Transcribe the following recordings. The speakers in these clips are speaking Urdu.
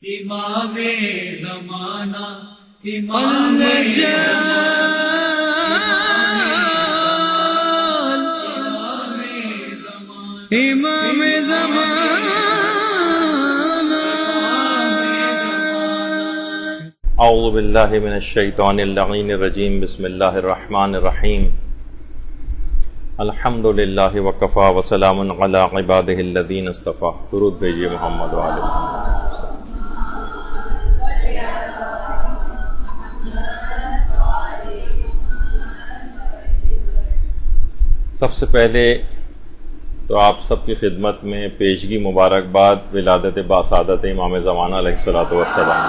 امام زمانہ امام امام زمانہ. اعوذ باللہ من الشیطان اللعین الرجیم. بسم اللہ الرحمن الرحیم. الحمد للہ وکفا وسلام علی عبادہ الذین اصطفیٰ. درود بھیجیے محمد وآل محمد. سب سے پہلے تو آپ سب کی خدمت میں پیشگی مبارکباد ولادت باسعادت امام زمانہ علیہ الصلوۃ والسلام.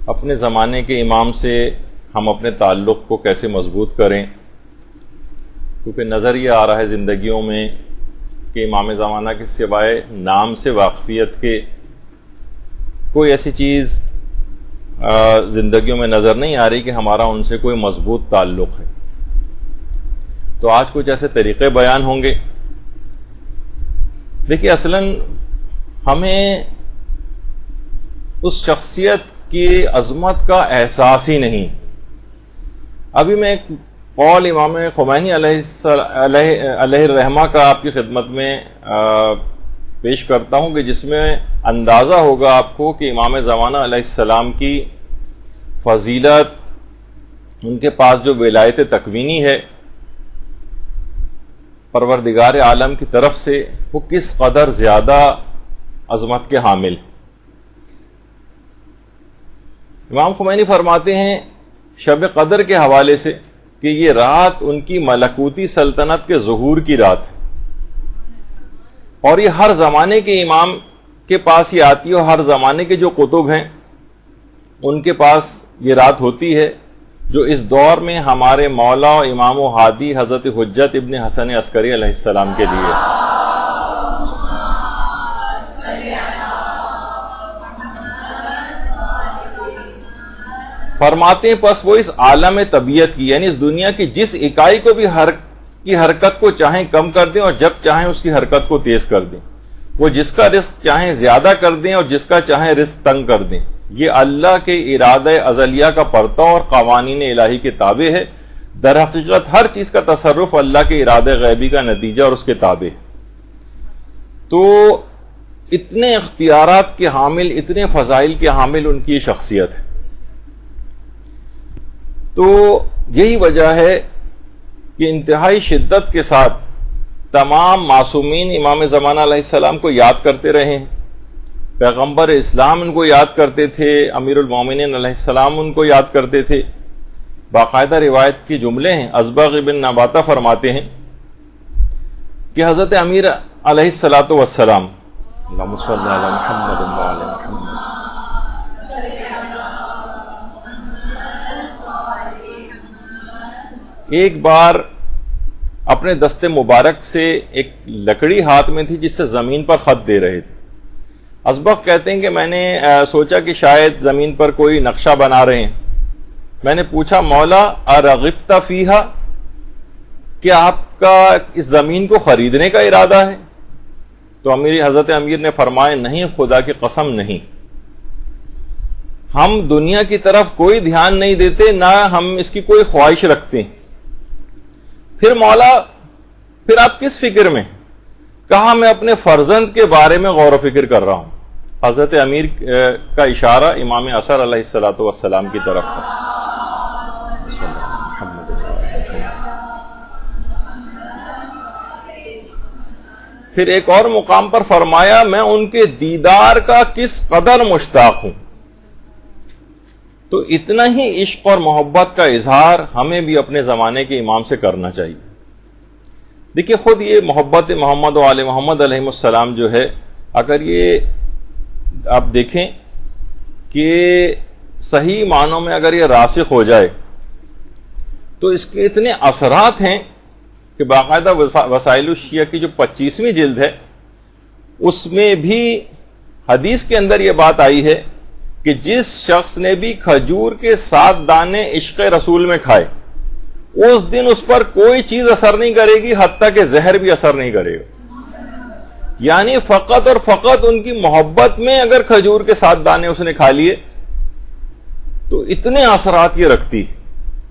اپنے زمانے کے امام سے ہم اپنے تعلق کو کیسے مضبوط کریں، کیونکہ نظر یہ آ رہا ہے زندگیوں میں کہ امام زمانہ کے سوائے نام سے واقفیت کے کوئی ایسی چیز زندگیوں میں نظر نہیں آ رہی کہ ہمارا ان سے کوئی مضبوط تعلق ہے. تو آج کچھ ایسے طریقے بیان ہوں گے. دیکھیے، اصلاً ہمیں اس شخصیت کی عظمت کا احساس ہی نہیں. ابھی میں ایک قول امام خمینی علیہ الرحمہ کا آپ کی خدمت میں پیش کرتا ہوں کہ جس میں اندازہ ہوگا آپ کو کہ امام زمانہ علیہ السلام کی فضیلت، ان کے پاس جو ولایت تکوینی ہے پروردگار عالم کی طرف سے، وہ کس قدر زیادہ عظمت کے حامل. امام خمینی فرماتے ہیں شب قدر کے حوالے سے کہ یہ رات ان کی ملکوتی سلطنت کے ظہور کی رات ہے، اور یہ ہر زمانے کے امام کے پاس یہ آتی ہے، اور ہر زمانے کے جو کتب ہیں ان کے پاس یہ رات ہوتی ہے، جو اس دور میں ہمارے مولا و امام و ہادی حضرت حجت ابن حسن عسکری علیہ السلام کے لیے. فرماتے ہیں پس وہ اس عالم طبیعت کی، یعنی اس دنیا کی جس اکائی کو بھی کی حرکت کو چاہیں کم کر دیں، اور جب چاہیں اس کی حرکت کو تیز کر دیں. وہ جس کا رزق چاہیں زیادہ کر دیں اور جس کا چاہیں رزق تنگ کر دیں. یہ اللہ کے ارادہ ازلیہ کا پرتو اور قوانین الہی کے تابع ہے. در حقیقت ہر چیز کا تصرف اللہ کے ارادہ غیبی کا نتیجہ اور اس کے تابع ہے. تو اتنے اختیارات کے حامل، اتنے فضائل کے حامل ان کی شخصیت ہے. تو یہی وجہ ہے کہ انتہائی شدت کے ساتھ تمام معصومین امام زمانہ علیہ السلام کو یاد کرتے رہے ہیں. پیغمبر اسلام ان کو یاد کرتے تھے، امیر المومنین علیہ السلام ان کو یاد کرتے تھے. باقاعدہ روایت کے جملے ہیں. ازبغ بن نباتہ فرماتے ہیں کہ حضرت امیر علیہ الصلوۃ والسلام، اللہم صلی علی محمد وعلی محمد، ایک بار اپنے دست مبارک سے ایک لکڑی ہاتھ میں تھی جس سے زمین پر خط دے رہے تھے. ازبغ کہتے ہیں کہ میں نے سوچا کہ شاید زمین پر کوئی نقشہ بنا رہے ہیں. میں نے پوچھا مولا ارغبت فیہا، کیا آپ کا اس زمین کو خریدنے کا ارادہ ہے؟ تو حضرت امیر نے فرمایا نہیں، خدا کی قسم نہیں. ہم دنیا کی طرف کوئی دھیان نہیں دیتے، نہ ہم اس کی کوئی خواہش رکھتے ہیں. پھر مولا، پھر آپ کس فکر میں؟ کہا میں اپنے فرزند کے بارے میں غور و فکر کر رہا ہوں. حضرت امیر کا اشارہ امام اثر علیہ الصلوۃ والسلام کی طرف تھا. پھر ایک اور مقام پر فرمایا میں ان کے دیدار کا کس قدر مشتاق ہوں. تو اتنا ہی عشق اور محبت کا اظہار ہمیں بھی اپنے زمانے کے امام سے کرنا چاہیے. دیکھیے، خود یہ محبت محمد و آل محمد علیہ السلام جو ہے، اگر یہ آپ دیکھیں کہ صحیح معنوں میں اگر یہ راسخ ہو جائے تو اس کے اتنے اثرات ہیں کہ باقاعدہ وسائل الشیعہ کی جو 25ویں جلد ہے اس میں بھی حدیث کے اندر یہ بات آئی ہے کہ جس شخص نے بھی کھجور کے 7 دانے عشق رسول میں کھائے اس دن اس پر کوئی چیز اثر نہیں کرے گی، حتیٰ کہ زہر بھی اثر نہیں کرے گا۔ یعنی فقط اور فقط ان کی محبت میں اگر کھجور کے 7 دانے اس نے کھا لیے تو اتنے اثرات یہ رکھتی،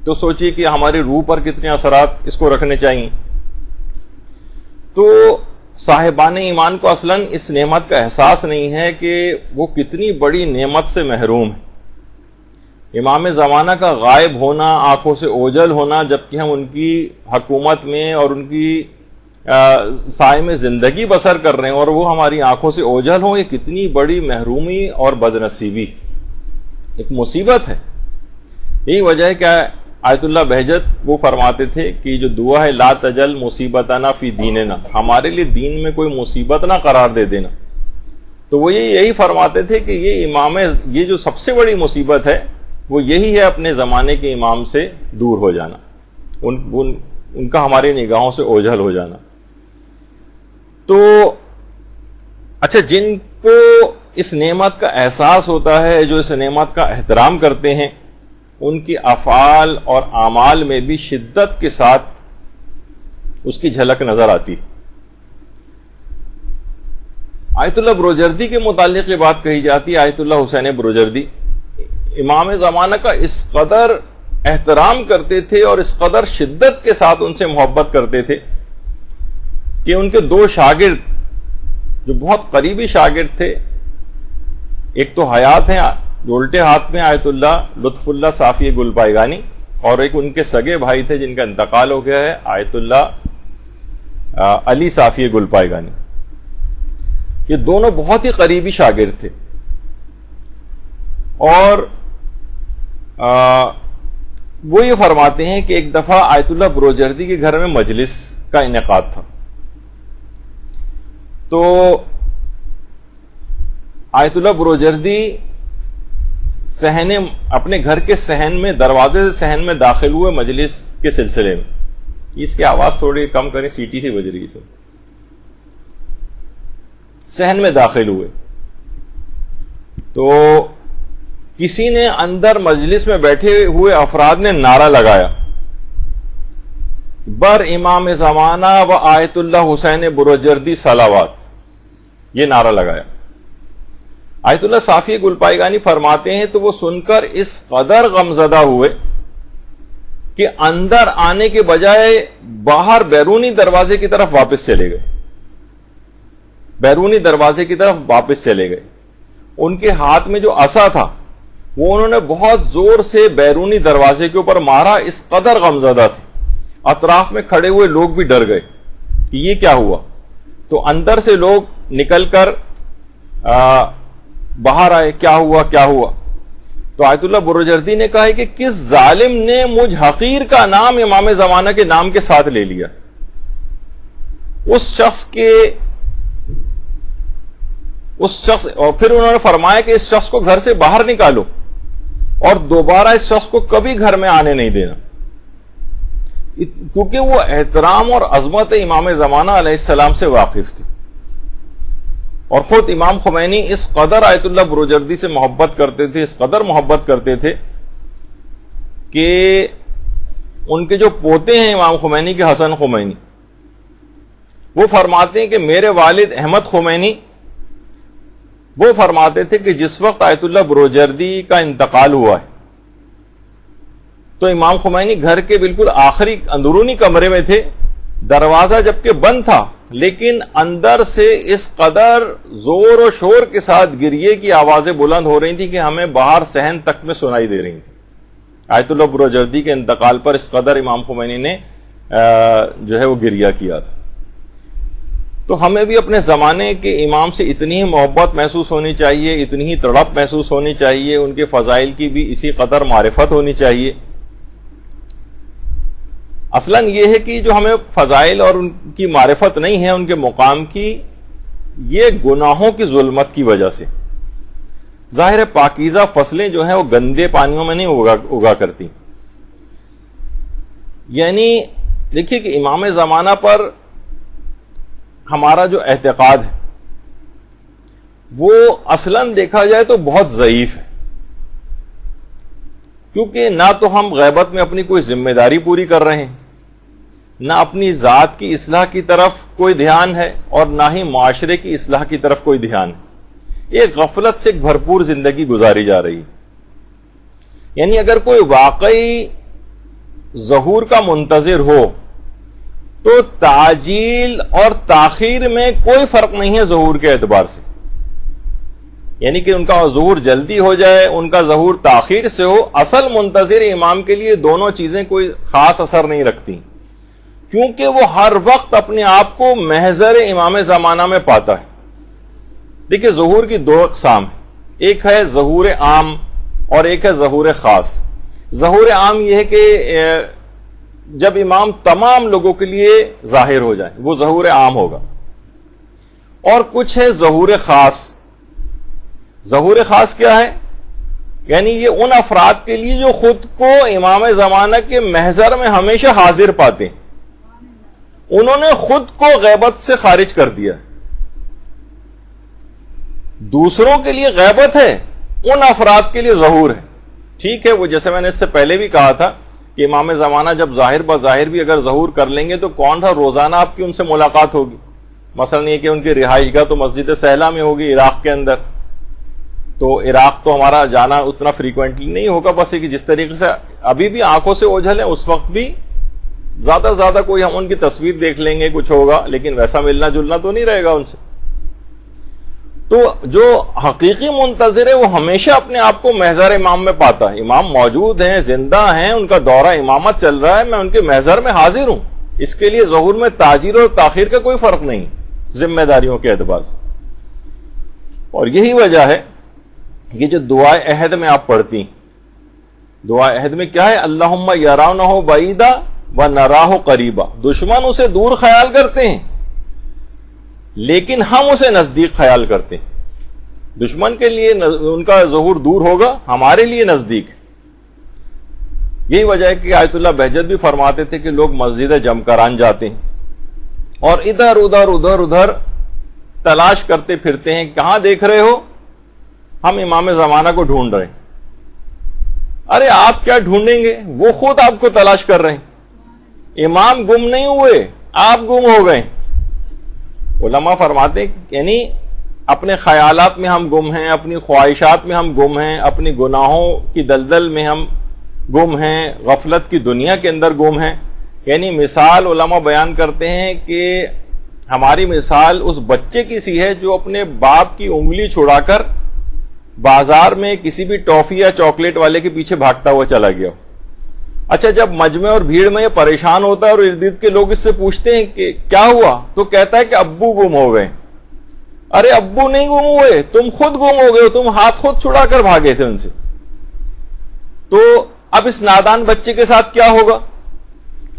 تو سوچئے کہ ہماری روح پر کتنے اثرات اس کو رکھنے چاہیے۔ تو صاحبان ایمان کو اصلاً اس نعمت کا احساس نہیں ہے کہ وہ کتنی بڑی نعمت سے محروم ہے۔ امام زمانہ کا غائب ہونا، آنکھوں سے اوجھل ہونا، جبکہ ہم ان کی حکومت میں اور ان کی سائے میں زندگی بسر کر رہے ہیں، اور وہ ہماری آنکھوں سے اوجھل ہوں، یہ کتنی بڑی محرومی اور بدنصیبی، ایک مصیبت ہے۔ یہی وجہ ہے کہ آیت اللہ بہجت وہ فرماتے تھے کہ جو دعا ہے لا تجل مصیبتنا فی دیننا، ہمارے لیے دین میں کوئی مصیبت نہ قرار دے دینا، تو وہ یہی فرماتے تھے کہ یہ جو سب سے بڑی مصیبت ہے وہ یہی ہے اپنے زمانے کے امام سے دور ہو جانا، ان کا ہماری نگاہوں سے اوجھل ہو جانا۔ تو اچھا، جن کو اس نعمت کا احساس ہوتا ہے، جو اس نعمت کا احترام کرتے ہیں، ان کی افعال اور اعمال میں بھی شدت کے ساتھ اس کی جھلک نظر آتی۔ آیت اللہ بروجردی کے متعلق یہ بات کہی جاتی ہے، آیت اللہ حسین بروجردی امام زمانہ کا اس قدر احترام کرتے تھے اور اس قدر شدت کے ساتھ ان سے محبت کرتے تھے کہ ان کے 2 شاگرد جو بہت قریبی شاگرد تھے، ایک تو حیات ہیں، جو الٹے ہاتھ میں آیت اللہ لطف اللہ صافی گل پائیگانی، اور ایک ان کے سگے بھائی تھے جن کا انتقال ہو گیا ہے، آیت اللہ علی صافی گل پائیگانی۔ یہ دونوں بہت ہی قریبی شاگرد تھے، اور وہ یہ فرماتے ہیں کہ ایک دفعہ آیت اللہ بروجردی کے گھر میں مجلس کا انعقاد تھا، تو آیت اللہ بروجردی اپنے گھر کے صحن میں، دروازے سے صحن میں داخل ہوئے مجلس کے سلسلے میں۔ اس کی آواز تھوڑی کم کریں، سیٹی سے بج رہی ہے۔ صحن میں داخل ہوئے تو کسی نے اندر مجلس میں بیٹھے ہوئے افراد نے نعرہ لگایا، بر امام زمانہ و آیت اللہ حسین بروجردی صلوات، یہ نعرہ لگایا۔ آیت اللہ صافی گل پائیگانی فرماتے ہیں تو وہ سن کر اس قدر غمزدہ ہوئے کہ اندر آنے کے بجائے باہر بیرونی دروازے کی طرف واپس چلے گئے، بیرونی دروازے کی طرف واپس چلے گئے۔ ان کے ہاتھ میں جو عصا تھا وہ انہوں نے بہت زور سے بیرونی دروازے کے اوپر مارا، اس قدر غمزدہ تھے، اطراف میں کھڑے ہوئے لوگ بھی ڈر گئے کہ یہ کیا ہوا۔ تو اندر سے لوگ نکل کر باہر آئے، کیا ہوا کیا ہوا؟ تو آیت اللہ بروجردی نے کہا ہے کہ کس ظالم نے مجھ حقیر کا نام امام زمانہ کے نام کے ساتھ لے لیا۔ اس شخص اور پھر انہوں نے فرمایا کہ اس شخص کو گھر سے باہر نکالو اور دوبارہ اس شخص کو کبھی گھر میں آنے نہیں دینا، کیونکہ وہ احترام اور عظمت امام زمانہ علیہ السلام سے واقف تھی۔ اور خود امام خمینی اس قدر آیت اللہ بروجردی سے محبت کرتے تھے، اس قدر محبت کرتے تھے کہ ان کے جو پوتے ہیں امام خمینی کے حسن خمینی، وہ فرماتے ہیں کہ میرے والد احمد خمینی وہ فرماتے تھے کہ جس وقت آیت اللہ بروجردی کا انتقال ہوا ہے تو امام خمینی گھر کے بالکل آخری اندرونی کمرے میں تھے، دروازہ جبکہ بند تھا لیکن اندر سے اس قدر زور و شور کے ساتھ گریے کی آوازیں بلند ہو رہی تھی کہ ہمیں باہر صحن تک میں سنائی دے رہی تھی۔ آیت اللہ بروجردی کے انتقال پر اس قدر امام خمینی نے جو ہے وہ گریہ کیا تھا۔ تو ہمیں بھی اپنے زمانے کے امام سے اتنی ہی محبت محسوس ہونی چاہیے، اتنی ہی تڑپ محسوس ہونی چاہیے، ان کے فضائل کی بھی اسی قدر معرفت ہونی چاہیے۔ اصلاً یہ ہے کہ جو ہمیں فضائل اور ان کی معرفت نہیں ہے ان کے مقام کی، یہ گناہوں کی ظلمت کی وجہ سے۔ ظاہر ہے پاکیزہ فصلیں جو ہیں وہ گندے پانیوں میں نہیں اگا کرتی۔ یعنی دیکھیے کہ امام زمانہ پر ہمارا جو اعتقاد ہے وہ اصلاً دیکھا جائے تو بہت ضعیف ہے، کیونکہ نہ تو ہم غیبت میں اپنی کوئی ذمہ داری پوری کر رہے ہیں، نہ اپنی ذات کی اصلاح کی طرف کوئی دھیان ہے، اور نہ ہی معاشرے کی اصلاح کی طرف کوئی دھیان ہے۔ ایک غفلت سے ایک بھرپور زندگی گزاری جا رہی ہے۔ یعنی اگر کوئی واقعی ظہور کا منتظر ہو تو تعجیل اور تاخیر میں کوئی فرق نہیں ہے ظہور کے اعتبار سے، یعنی کہ ان کا ظہور جلدی ہو جائے، ان کا ظہور تاخیر سے ہو، اصل منتظر امام کے لیے دونوں چیزیں کوئی خاص اثر نہیں رکھتی، کیونکہ وہ ہر وقت اپنے آپ کو محضر امام زمانہ میں پاتا ہے۔ دیکھیں ظہور کی دو اقسام ہیں، ایک ہے ظہور عام اور ایک ہے ظہور خاص۔ ظہور عام یہ ہے کہ جب امام تمام لوگوں کے لیے ظاہر ہو جائے، وہ ظہور عام ہوگا، اور کچھ ہے ظہور خاص۔ ظہور خاص کیا ہے؟ یعنی یہ ان افراد کے لیے جو خود کو امام زمانہ کے محضر میں ہمیشہ حاضر پاتے ہیں، انہوں نے خود کو غیبت سے خارج کر دیا۔ دوسروں کے لیے غیبت ہے، ان افراد کے لیے ظہور ہے۔ ٹھیک ہے، وہ جیسے میں نے اس سے پہلے بھی کہا تھا کہ امام زمانہ جب ظاہر بظاہر بھی اگر ظہور کر لیں گے تو کون سا روزانہ آپ کی ان سے ملاقات ہوگی؟ مثلا یہ کہ ان کی رہائش گاہ تو مسجد سہلہ میں ہوگی عراق کے اندر، تو عراق تو ہمارا جانا اتنا فریکوینٹلی نہیں ہوگا، بس کہ جس طریقے سے ابھی بھی آنکھوں سے اوجھل ہیں اس وقت بھی زیادہ سے زیادہ کوئی ہم ان کی تصویر دیکھ لیں گے، کچھ ہوگا، لیکن ویسا ملنا جلنا تو نہیں رہے گا ان سے۔ تو جو حقیقی منتظر ہے وہ ہمیشہ اپنے آپ کو محضر امام میں پاتا ہے، امام موجود ہیں، زندہ ہیں، ان کا دورہ امامت چل رہا ہے، میں ان کے محضر میں حاضر ہوں، اس کے لیے ظہور میں تاجیل اور تاخیر کا کوئی فرق نہیں ذمہ داریوں کے اعتبار سے۔ اور یہی وجہ ہے یہ جو دعائے عہد میں آپ پڑھتی ہیں، دعائے عہد میں کیا ہے؟ اللہم یرونہ بعیدا ونراہ قریبا، دشمن اسے دور خیال کرتے ہیں لیکن ہم اسے نزدیک خیال کرتے ہیں۔ دشمن کے لیے ان کا ظہور دور ہوگا، ہمارے لیے نزدیک۔ یہی وجہ ہے کہ آیت اللہ بہجت بھی فرماتے تھے کہ لوگ مسجد جم کران جاتے ہیں اور ادھر ادھر تلاش کرتے پھرتے ہیں، کہاں دیکھ رہے ہو؟ ہم امام زمانہ کو ڈھونڈ رہے ہیں۔ ارے آپ کیا ڈھونڈیں گے؟ وہ خود آپ کو تلاش کر رہے ہیں۔ امام گم نہیں ہوئے، آپ گم ہو گئے۔ علماء فرماتے ہیں یعنی اپنے خیالات میں ہم گم ہیں، اپنی خواہشات میں ہم گم ہیں، اپنی گناہوں کی دلدل میں ہم گم ہیں، غفلت کی دنیا کے اندر گم ہیں۔ یعنی مثال علماء بیان کرتے ہیں کہ ہماری مثال اس بچے کی سی ہے جو اپنے باپ کی انگلی چھڑا کر بازار میں کسی بھی ٹافی یا چاکلیٹ والے کے پیچھے بھاگتا ہوا چلا گیا۔ اچھا، جب مجمع اور بھیڑ میں یہ پریشان ہوتا ہے اور ارد گرد کے لوگ اس سے پوچھتے ہیں کہ کیا ہوا، تو کہتا ہے کہ ابو گم ہو گئے۔ ارے ابو نہیں گم ہوئے، تم خود گم ہو گئے ہو، تم ہاتھ خود چھڑا کر بھاگے تھے ان سے۔ تو اب اس نادان بچے کے ساتھ کیا ہوگا؟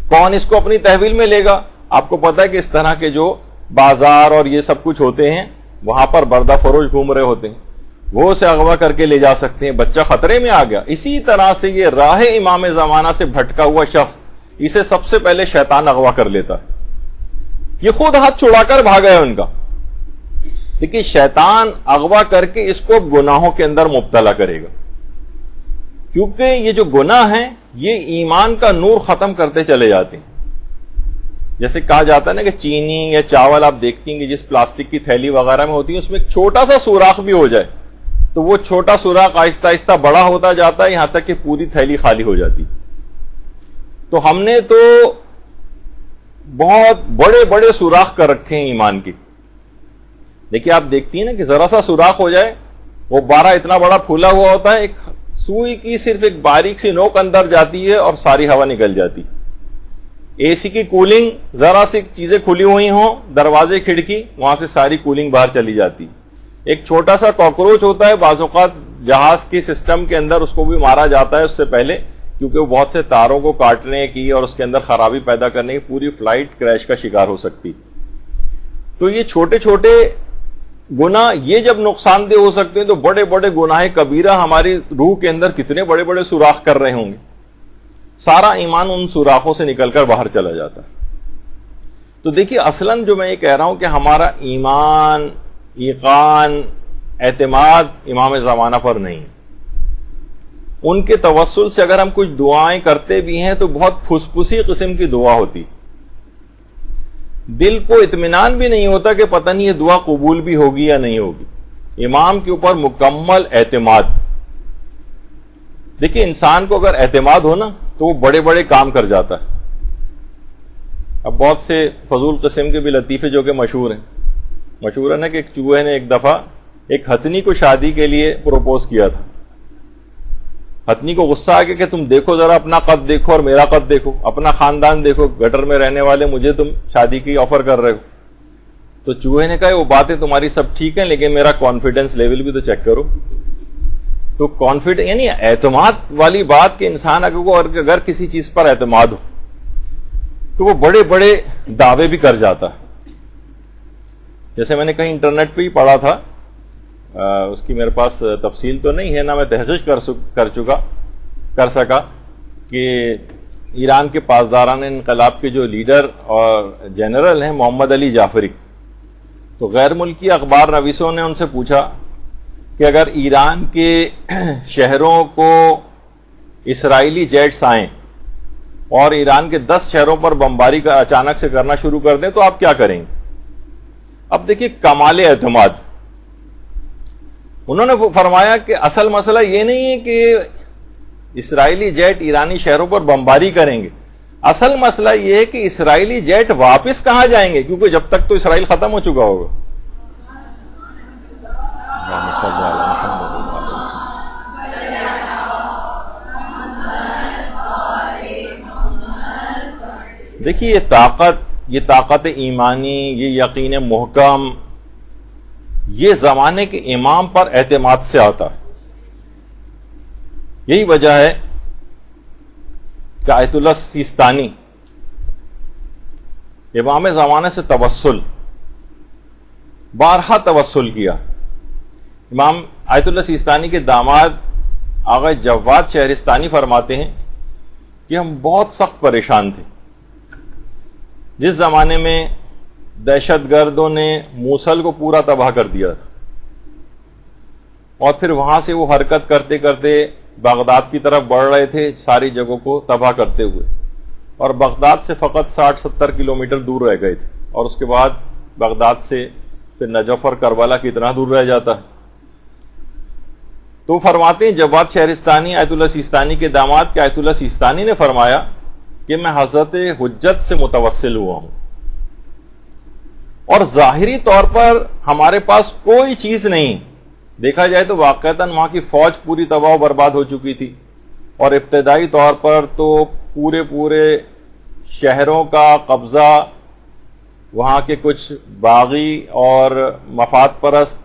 کون اس کو اپنی تحویل میں لے گا؟ آپ کو پتا ہے کہ اس طرح کے جو بازار اور یہ سب کچھ ہوتے ہیں وہاں پر بردہ فروش گھوم رہے ہوتے ہیں، وہ اسے اغوا کر کے لے جا سکتے ہیں، بچہ خطرے میں آ گیا۔ اسی طرح سے یہ راہ امام زمانہ سے بھٹکا ہوا شخص، اسے سب سے پہلے شیطان اغوا کر لیتا ہے، یہ خود ہاتھ چھڑا کر بھاگا ہے ان کا۔ دیکھیے شیطان اغوا کر کے اس کو گناہوں کے اندر مبتلا کرے گا، کیونکہ یہ جو گناہ ہیں یہ ایمان کا نور ختم کرتے چلے جاتے ہیں۔ جیسے کہا جاتا ہے نا کہ چینی یا چاول آپ دیکھتی ہیں کہ جس پلاسٹک کی تھیلی وغیرہ میں ہوتی ہے اس میں ایک چھوٹا سا سوراخ بھی ہو جائے تو وہ چھوٹا سوراخ آہستہ آہستہ بڑا ہوتا جاتا ہے، یہاں تک کہ پوری تھیلی خالی ہو جاتی۔ تو ہم نے تو بہت بڑے بڑے سوراخ کر رکھے ہیں ایمان کے۔ دیکھیے آپ دیکھتی ہیں نا کہ ذرا سا سوراخ ہو جائے وہ بارہ اتنا بڑا پھولا ہوا ہوتا ہے، ایک سوئی کی صرف ایک باریک سی نوک اندر جاتی ہے اور ساری ہوا نکل جاتی۔ اے سی کی کولنگ، ذرا سی چیزیں کھلی ہوئی ہوں، دروازے کھڑکی، وہاں سے ساری کولنگ باہر چلی جاتی۔ ایک چھوٹا سا کاکروچ ہوتا ہے، بعض اوقات جہاز کے سسٹم کے اندر اس کو بھی مارا جاتا ہے اس سے پہلے، کیونکہ وہ بہت سے تاروں کو کاٹنے کی اور اس کے اندر خرابی پیدا کرنے کی پوری فلائٹ کریش کا شکار ہو سکتی۔ تو یہ چھوٹے چھوٹے گناہ یہ جب نقصان دہ ہو سکتے ہیں تو بڑے بڑے گناہ کبیرہ ہماری روح کے اندر کتنے بڑے بڑے سوراخ کر رہے ہوں گے۔ سارا ایمان ان سوراخوں سے نکل کر باہر چلا جاتا ہے۔ تو دیکھیے اصلاً جو میں یہ کہہ رہا ہوں کہ ہمارا ایمان، یقین، اعتماد امام زمانہ پر نہیں، ان کے توسل سے اگر ہم کچھ دعائیں کرتے بھی ہیں تو بہت پھسپھسی قسم کی دعا ہوتی، دل کو اطمینان بھی نہیں ہوتا کہ پتہ نہیں یہ دعا قبول بھی ہوگی یا نہیں ہوگی۔ امام کے اوپر مکمل اعتماد۔ دیکھیں انسان کو اگر اعتماد ہو نا تو وہ بڑے بڑے کام کر جاتا ہے۔ اب بہت سے فضول قسم کے بھی لطیفے جو کہ مشہور ہیں، مشہور ہے نا کہ ایک چوہے نے ایک دفعہ ایک ہتھنی کو شادی کے لیے پروپوز کیا تھا۔ ہتھنی کو غصہ آ گیا کہ تم دیکھو ذرا اپنا قد دیکھو اور میرا قد دیکھو، اپنا خاندان دیکھو، گٹر میں رہنے والے مجھے تم شادی کی آفر کر رہے ہو۔ تو چوہے نے کہا وہ باتیں تمہاری سب ٹھیک ہیں لیکن میرا کانفیڈنس لیول بھی تو چیک کرو۔ تو کانفیڈنس یعنی اعتماد والی بات کہ انسان اگر کسی چیز پر اعتماد ہو تو وہ بڑے بڑے دعوے بھی کر جاتا ہے۔ جیسے میں نے کہیں انٹرنیٹ پہ ہی پڑھا تھا، اس کی میرے پاس تفصیل تو نہیں ہے، نہ میں تحقیق کر سکا کہ ایران کے پاسداران انقلاب کے جو لیڈر اور جنرل ہیں محمد علی جعفری، تو غیر ملکی اخبار نویسوں نے ان سے پوچھا کہ اگر ایران کے شہروں کو اسرائیلی جیٹس آئیں اور ایران کے 10 شہروں پر بمباری کا اچانک سے کرنا شروع کر دیں تو آپ کیا کریں گے؟ اب دیکھیے کمال اعتماد۔ انہوں نے فرمایا کہ اصل مسئلہ یہ نہیں ہے کہ اسرائیلی جیٹ ایرانی شہروں پر بمباری کریں گے، اصل مسئلہ یہ ہے کہ اسرائیلی جیٹ واپس کہاں جائیں گے، کیونکہ جب تک تو اسرائیل ختم ہو چکا ہوگا۔ دیکھیے یہ طاقت ایمانی، یہ یقین محکم، یہ زمانے کے امام پر اعتماد سے آتا ہے۔ یہی وجہ ہے کہ آیت اللہ سیستانی امام زمانے سے توسل، بارہا توسل کیا۔ امام آیت اللہ سیستانی کے داماد آغا جواد شہرستانی فرماتے ہیں کہ ہم بہت سخت پریشان تھے جس زمانے میں دہشت گردوں نے موصل کو پورا تباہ کر دیا تھا، اور پھر وہاں سے وہ حرکت کرتے کرتے بغداد کی طرف بڑھ رہے تھے، ساری جگہوں کو تباہ کرتے ہوئے، اور بغداد سے فقط 60-70 کلومیٹر دور رہ گئے تھے، اور اس کے بعد بغداد سے پھر نجف اور کربلا کتنا دور رہ جاتا ہے۔ تو فرماتے ہیں جواد شہرستانی آیت اللہ سیستانی کے داماد کہ آیت اللہ سیستانی نے فرمایا کہ میں حضرت حجت سے متوسل ہوا ہوں، اور ظاہری طور پر ہمارے پاس کوئی چیز نہیں، دیکھا جائے تو واقعتاً وہاں کی فوج پوری تباہ و برباد ہو چکی تھی، اور ابتدائی طور پر تو پورے شہروں کا قبضہ وہاں کے کچھ باغی اور مفاد پرست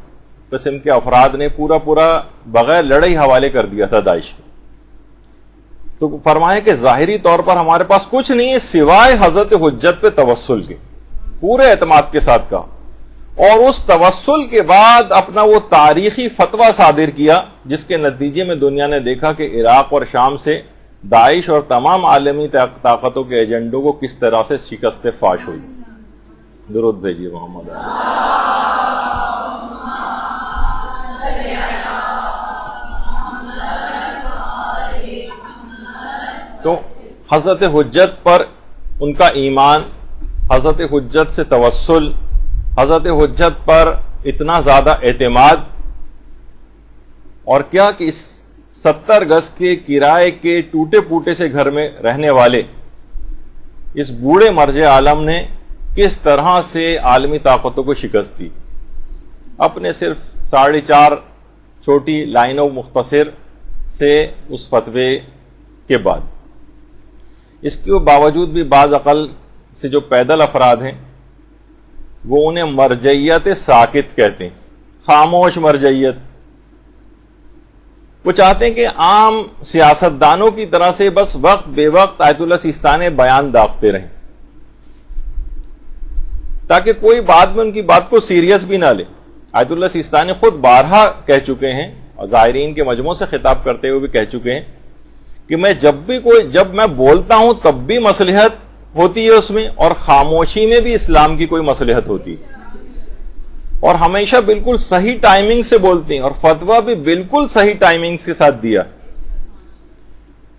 قسم کے افراد نے پورا بغیر لڑائی حوالے کر دیا تھا داعش کے۔ تو فرمایا کہ ظاہری طور پر ہمارے پاس کچھ نہیں ہے سوائے حضرت حجت پہ توسل کے، پورے اعتماد کے ساتھ کہا، اور اس توسل کے بعد اپنا وہ تاریخی فتویٰ صادر کیا جس کے نتیجے میں دنیا نے دیکھا کہ عراق اور شام سے داعش اور تمام عالمی طاقتوں کے ایجنڈوں کو کس طرح سے شکست فاش ہوئی۔ درود بھیجیے محمد۔ تو حضرت حجت پر ان کا ایمان، حضرت حجت سے توسل، حضرت حجت پر اتنا زیادہ اعتماد، اور کیا کہ اس 70 گز کے کرائے کے ٹوٹے پوٹے سے گھر میں رہنے والے اس بوڑھے مرج عالم نے کس طرح سے عالمی طاقتوں کو شکست دی اپنے صرف 4.5 چھوٹی لائنوں مختصر سے اس فتوے کے بعد۔ اس کے باوجود بھی بعض عقل سے جو پیدل افراد ہیں وہ انہیں مرجعیت ساکت کہتے ہیں، خاموش مرجعیت۔ وہ چاہتے ہیں کہ عام سیاستدانوں کی طرح سے بس وقت بے وقت آیت اللہ سیستانی بیان داغتے رہیں تاکہ کوئی بعد میں ان کی بات کو سیریس بھی نہ لے۔ آیت اللہ سیستانی خود بارہا کہہ چکے ہیں اور زائرین کے مجموعے سے خطاب کرتے ہوئے بھی کہہ چکے ہیں کہ میں جب میں بولتا ہوں تب بھی مصلحت ہوتی ہے اس میں، اور خاموشی میں بھی اسلام کی کوئی مصلحت ہوتی ہے، اور ہمیشہ بالکل صحیح ٹائمنگ سے بولتے ہیں، اور فتویٰ بھی بالکل صحیح ٹائمنگ کے ساتھ دیا۔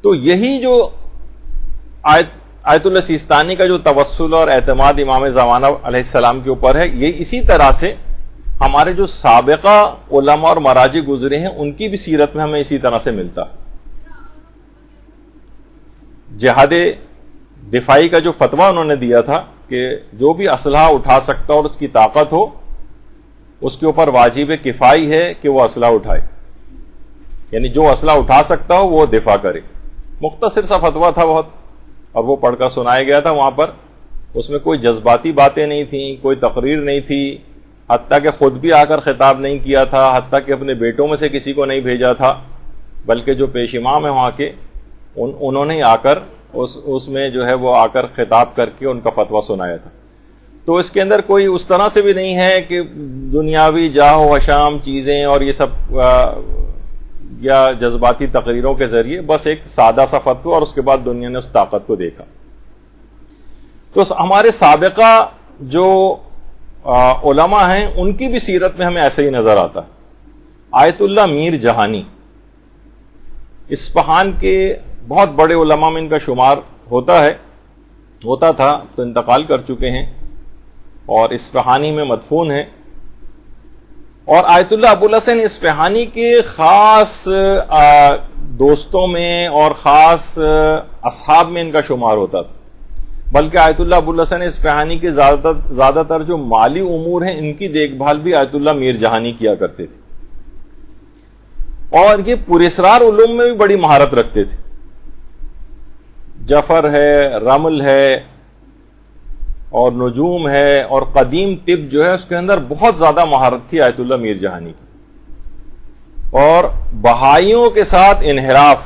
تو یہی جو آیت اللہ سیستانی کا جو توسل اور اعتماد امام زمانہ علیہ السلام کے اوپر ہے، یہ اسی طرح سے ہمارے جو سابقہ علماء اور مراجع گزرے ہیں ان کی بھی سیرت میں ہمیں اسی طرح سے ملتا ہے۔ جہاد دفاعی کا جو فتویٰ انہوں نے دیا تھا کہ جو بھی اسلحہ اٹھا سکتا اور اس کی طاقت ہو، اس کے اوپر واجب کفائی ہے کہ وہ اسلحہ اٹھائے، یعنی جو اسلحہ اٹھا سکتا ہو وہ دفاع کرے۔ مختصر سا فتویٰ تھا بہت، اور وہ پڑھ کر سنایا گیا تھا وہاں پر۔ اس میں کوئی جذباتی باتیں نہیں تھیں، کوئی تقریر نہیں تھی، حتیٰ کہ خود بھی آ کر خطاب نہیں کیا تھا، حتیٰ کہ اپنے بیٹوں میں سے کسی کو نہیں بھیجا تھا، بلکہ جو پیش امام ہیں وہاں کے انہوں نے آ کر اس میں جو ہے وہ آ کر خطاب کر کے ان کا فتویٰ سنایا تھا۔ تو اس کے اندر کوئی اس طرح سے بھی نہیں ہے کہ دنیاوی جاہ و شام چیزیں اور یہ سب یا جذباتی تقریروں کے ذریعے، بس ایک سادہ سا فتویٰ، اور اس کے بعد دنیا نے اس طاقت کو دیکھا۔ تو ہمارے سابقہ جو علماء ہیں ان کی بھی سیرت میں ہمیں ایسے ہی نظر آتا ہے۔ آیت اللہ میر جہانی اصفہان کے بہت بڑے علماء میں ان کا شمار ہوتا تھا، تو انتقال کر چکے ہیں اور اصفہانی میں مدفون ہیں۔ اور آیت اللہ ابوالحسن اصفہانی کے خاص دوستوں میں اور خاص اصحاب میں ان کا شمار ہوتا تھا، بلکہ آیت اللہ ابوالحسن اصفہانی کے زیادہ تر جو مالی امور ہیں ان کی دیکھ بھال بھی آیت اللہ میر جہانی کیا کرتے تھے، اور یہ پراسرار علوم میں بھی بڑی مہارت رکھتے تھے۔ جفر ہے، رمل ہے اور نجوم ہے اور قدیم طب جو ہے اس کے اندر بہت زیادہ مہارت تھی آیت اللہ میر جہانی کی۔ اور بہائیوں کے ساتھ انحراف،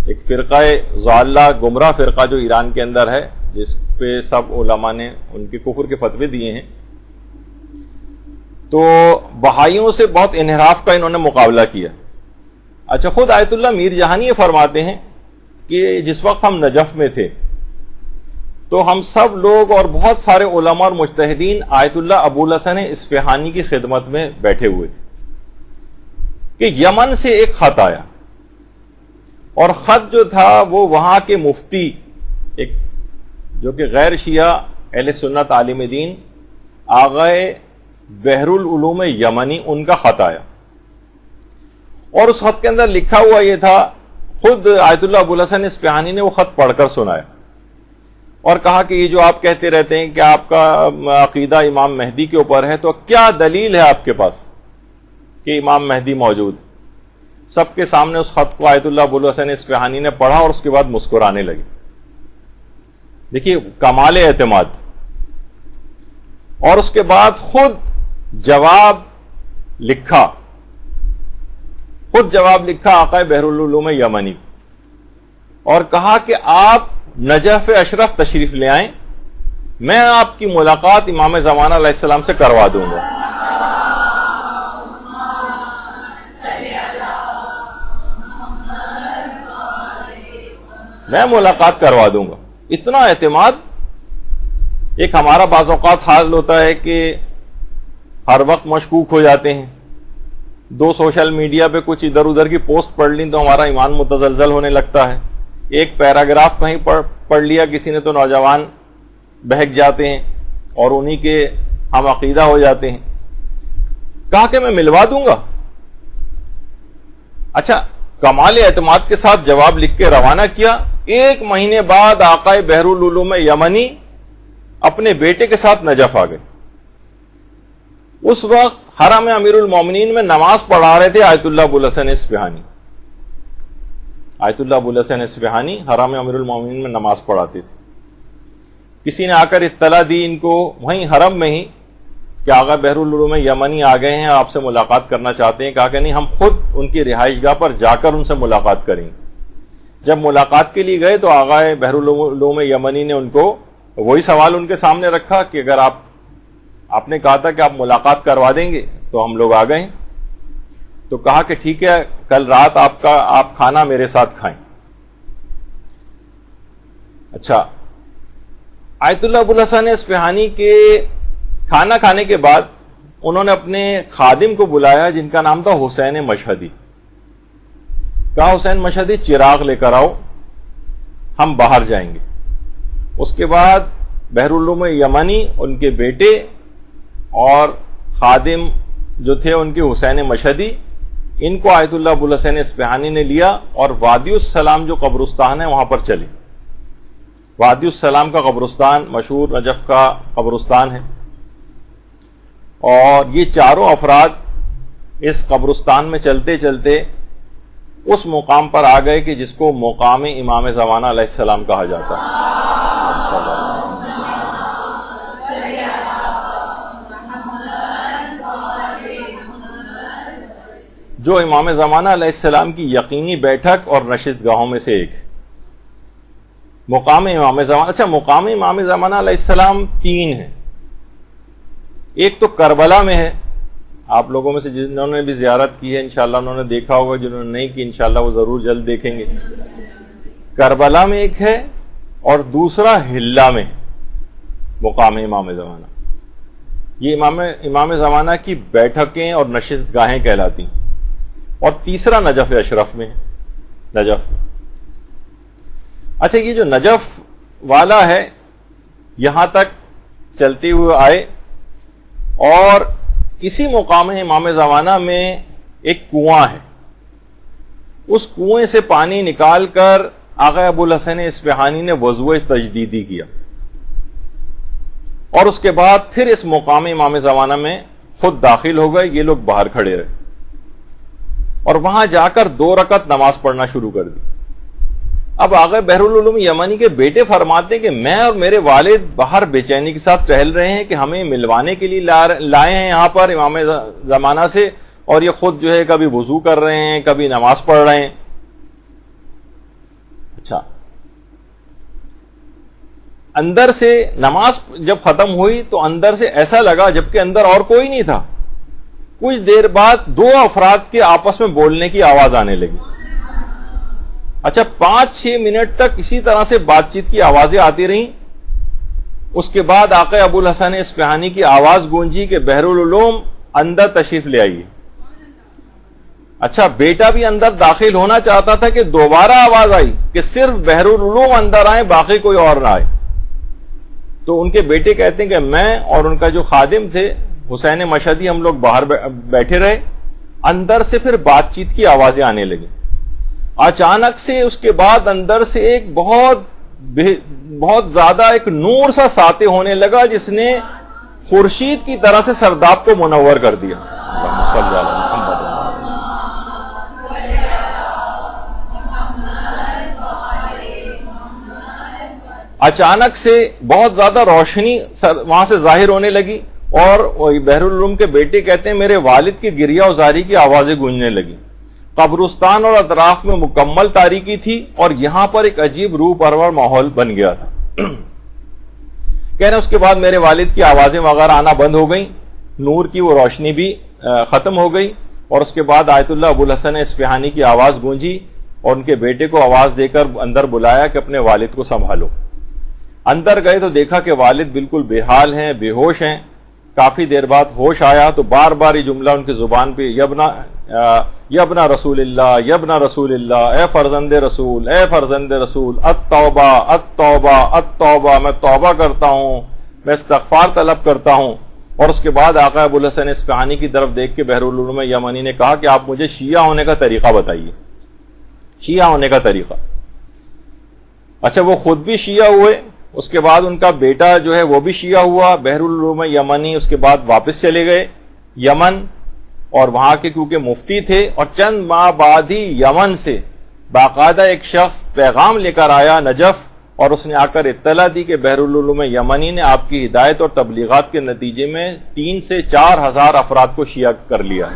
ایک فرقہ ضالہ گمراہ فرقہ جو ایران کے اندر ہے، جس پہ سب علماء نے ان کے کفر کے فتوے دیے ہیں، تو بہائیوں سے بہت انحراف کا انہوں نے مقابلہ کیا۔ اچھا، خود آیت اللہ میر جہانی یہ فرماتے ہیں کہ جس وقت ہم نجف میں تھے تو ہم سب لوگ اور بہت سارے علماء اور مجتہدین آیت اللہ ابوالحسن اصفہانی کی خدمت میں بیٹھے ہوئے تھے کہ یمن سے ایک خط آیا، اور خط جو تھا وہ وہاں کے مفتی، ایک جو کہ غیر شیعہ اہل سنت عالم دین آغائے بحر العلوم یمنی، ان کا خط آیا، اور اس خط کے اندر لکھا ہوا یہ تھا، خود آیت اللہ ابوالحسن اصفہانی نے وہ خط پڑھ کر سنایا اور کہا کہ یہ جو آپ کہتے رہتے ہیں کہ آپ کا عقیدہ امام مہدی کے اوپر ہے، تو کیا دلیل ہے آپ کے پاس کہ امام مہدی موجود ہے؟ سب کے سامنے اس خط کو آیت اللہ ابوالحسن اصفہانی نے پڑھا اور اس کے بعد مسکرانے لگے۔ دیکھیے کمال اعتماد۔ اور اس کے بعد خود جواب لکھا آقا بحر العلوم یمنی، اور کہا کہ آپ نجف اشرف تشریف لے آئیں، میں آپ کی ملاقات امام زمانہ علیہ السلام سے کروا دوں گا۔ میں ملاقات کروا دوں گا۔ اتنا اعتماد۔ ایک ہمارا بعض اوقات حال ہوتا ہے کہ ہر وقت مشکوک ہو جاتے ہیں، دو سوشل میڈیا پہ کچھ ادھر ادھر کی پوسٹ پڑھ لی تو ہمارا ایمان متزلزل ہونے لگتا ہے، ایک پیراگراف کہیں پڑھ لیا کسی نے تو نوجوان بہک جاتے ہیں اور انہی کے ہم عقیدہ ہو جاتے ہیں۔ کہا کہ میں ملوا دوں گا۔ اچھا، کمال اعتماد کے ساتھ جواب لکھ کے روانہ کیا۔ ایک مہینے بعد آقا بحر العلوم یمنی اپنے بیٹے کے ساتھ نجف آ گئے۔ اس وقت حرم امیر المومنین میں نماز پڑھا رہے تھے آیت اللہ ابوالحسن اصفہانی۔ آیت اللہ ابوالحسن اصفہانی حرم امیر المومنین میں نماز پڑھاتے تھے۔ کسی نے آ کر اطلاع دی ان کو وہیں حرم میں ہی کہ آقا بحر العلوم یمنی آ گئے ہیں، آپ سے ملاقات کرنا چاہتے ہیں۔ کہا کہ نہیں، ہم خود ان کی رہائش گاہ پر جا کر ان سے ملاقات کریں گے۔ جب ملاقات کے لیے گئے تو آقا بحر العلوم یمنی نے ان کو وہی سوال ان کے سامنے رکھا کہ اگر آپ نے کہا تھا کہ آپ ملاقات کروا دیں گے تو ہم لوگ آ گئے ہیں۔ تو کہا کہ ٹھیک ہے، کل رات آپ کھانا میرے ساتھ کھائیں۔ اچھا، آیت اللہ ابوالحسن اصفہانی کے کھانا کھانے کے بعد انہوں نے اپنے خادم کو بلایا جن کا نام تھا حسین مشہدی۔ کہا حسین مشہدی چراغ لے کر آؤ، ہم باہر جائیں گے. اس کے بعد بحر العلوم یمنی ان کے بیٹے اور خادم جو تھے ان کے حسین مشہدی، ان کو آیت اللہ ابوالحسن اصفہانی نے لیا اور وادی السلام جو قبرستان ہے وہاں پر چلے. وادی السلام کا قبرستان مشہور نجف کا قبرستان ہے، اور یہ چاروں افراد اس قبرستان میں چلتے چلتے اس مقام پر آ گئے کہ جس کو مقام امام زمانہ علیہ السلام کہا جاتا ہے. جو امام زمانہ علیہ السلام کی یقینی بیٹھک اور نشست گاہوں میں سے ایک مقام امام زمانہ. اچھا، مقام امام زمانہ علیہ السلام 3 ہیں. ایک تو کربلا میں ہے، آپ لوگوں میں سے جنہوں نے بھی زیارت کی ہے انشاءاللہ انہوں نے دیکھا ہوگا، جنہوں نے نہیں کی انشاءاللہ وہ ضرور جلد دیکھیں گے. کربلا میں ایک ہے اور دوسرا ہلہ میں ہے مقام امام زمانہ. یہ امام زمانہ کی بیٹھکیں اور نشست گاہیں کہلاتی ہیں. اور تیسرا نجف اشرف میں ہے، نجف میں. اچھا، یہ جو نجف والا ہے یہاں تک چلتے ہوئے آئے، اور اسی مقام امام زمانہ میں ایک کنواں ہے. اس کنویں سے پانی نکال کر آقا ابوالحسن اصفہانی نے وضوء تجدیدی کیا، اور اس کے بعد پھر اس مقام امام زمانہ میں خود داخل ہو گئے. یہ لوگ باہر کھڑے رہے اور وہاں جا کر 2 رکعت نماز پڑھنا شروع کر دی. اب آقا بحر العلوم یمنی کے بیٹے فرماتے ہیں کہ میں اور میرے والد باہر بے چینی کے ساتھ ٹہل رہے ہیں کہ ہمیں ملوانے کے لیے لائے ہیں یہاں پر امام زمانہ سے، اور یہ خود جو ہے کبھی وضو کر رہے ہیں کبھی نماز پڑھ رہے ہیں. اچھا، اندر سے نماز جب ختم ہوئی تو اندر سے ایسا لگا جبکہ اندر اور کوئی نہیں تھا. کچھ دیر بعد 2 افراد کے آپس میں بولنے کی آواز آنے لگی. اچھا، 5-6 منٹ تک اسی طرح سے بات چیت کی آوازیں آتی رہیں. اس کے بعد آقا ابوالحسن اصفہانی کی آواز گونجی کہ بحر العلوم اندر تشریف لے آئیے. اچھا، بیٹا بھی اندر داخل ہونا چاہتا تھا کہ دوبارہ آواز آئی کہ صرف بحر العلوم اندر آئے، باقی کوئی اور نہ آئے. تو ان کے بیٹے کہتے ہیں کہ میں اور ان کا جو خادم تھے حسین مشہدی ہم لوگ باہر بیٹھے رہے. اندر سے پھر بات چیت کی آوازیں آنے لگی. اچانک سے اس کے بعد اندر سے ایک بہت زیادہ ایک نور سا ساطع ہونے لگا جس نے خورشید کی طرح سے سرداب کو منور کر دیا. اچانک سے بہت زیادہ روشنی وہاں سے ظاہر ہونے لگی، اور بحر العلوم کے بیٹے کہتے ہیں میرے والد کی گریہ وزاری کی آوازیں گونجنے لگی. قبرستان اور اطراف میں مکمل تاریکی تھی اور یہاں پر ایک عجیب روح پرور ماحول بن گیا تھا. کہنے اس کے بعد میرے والد کی آوازیں وغیرہ آنا بند ہو گئیں، نور کی وہ روشنی بھی ختم ہو گئی، اور اس کے بعد آیت اللہ ابوالحسن اصفہانی کی آواز گونجی اور ان کے بیٹے کو آواز دے کر اندر بلایا کہ اپنے والد کو سنبھالو. اندر گئے تو دیکھا کہ والد بالکل بے حال ہیں، بے ہوش ہیں. کافی دیر بعد ہوش آیا تو بار بار یہ جملہ ان کی زبان پہ یبنا رسول اللہ، یبنا رسول اللہ، اے فرزند رسول، اے فرزند رسول، التوبہ التوبہ التوبہ، میں توبہ کرتا ہوں، میں استغفار طلب کرتا ہوں. اور اس کے بعد آقا ابوالحسن اصفہانی کی طرف دیکھ کے بحر العلوم یمنی نے کہا کہ آپ مجھے شیعہ ہونے کا طریقہ بتائیے، شیعہ ہونے کا طریقہ. اچھا، وہ خود بھی شیعہ ہوئے، اس کے بعد ان کا بیٹا جو ہے وہ بھی شیعہ ہوا. بحر العلوم یمنی اس کے بعد واپس چلے گئے یمن، اور وہاں کے کیونکہ مفتی تھے، اور چند ماہ بعد ہی یمن سے باقاعدہ ایک شخص پیغام لے کر آیا نجف، اور اس نے آ کر اطلاع دی کہ بحر العلوم یمنی نے آپ کی ہدایت اور تبلیغات کے نتیجے میں 3 سے 4 ہزار افراد کو شیعہ کر لیا.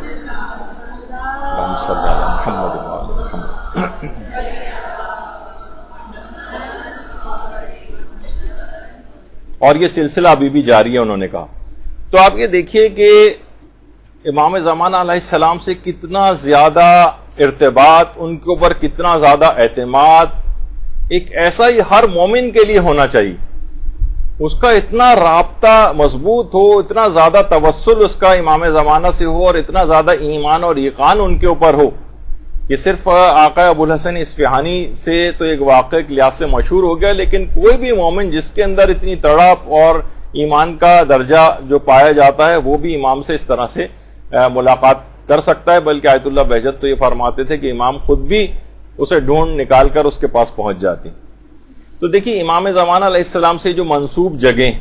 اور یہ سلسلہ ابھی بھی جاری ہے، انہوں نے کہا. تو آپ یہ دیکھیے کہ امام زمانہ علیہ السلام سے کتنا زیادہ ارتباط، ان کے اوپر کتنا زیادہ اعتماد ایک ایسا ہی ہر مومن کے لیے ہونا چاہیے. اس کا اتنا رابطہ مضبوط ہو، اتنا زیادہ توسل اس کا امام زمانہ سے ہو، اور اتنا زیادہ ایمان اور یقین ان کے اوپر ہو کہ صرف آقا ابو الحسن اصفہانی سے تو ایک واقعہ کے لحاظ سے مشہور ہو گیا، لیکن کوئی بھی مومن جس کے اندر اتنی تڑپ اور ایمان کا درجہ جو پایا جاتا ہے وہ بھی امام سے اس طرح سے ملاقات کر سکتا ہے، بلکہ آیت اللہ بہجت تو یہ فرماتے تھے کہ امام خود بھی اسے ڈھونڈ نکال کر اس کے پاس پہنچ جاتے ہیں۔ تو دیکھیے امام زمانہ علیہ السلام سے جو منسوب جگہیں،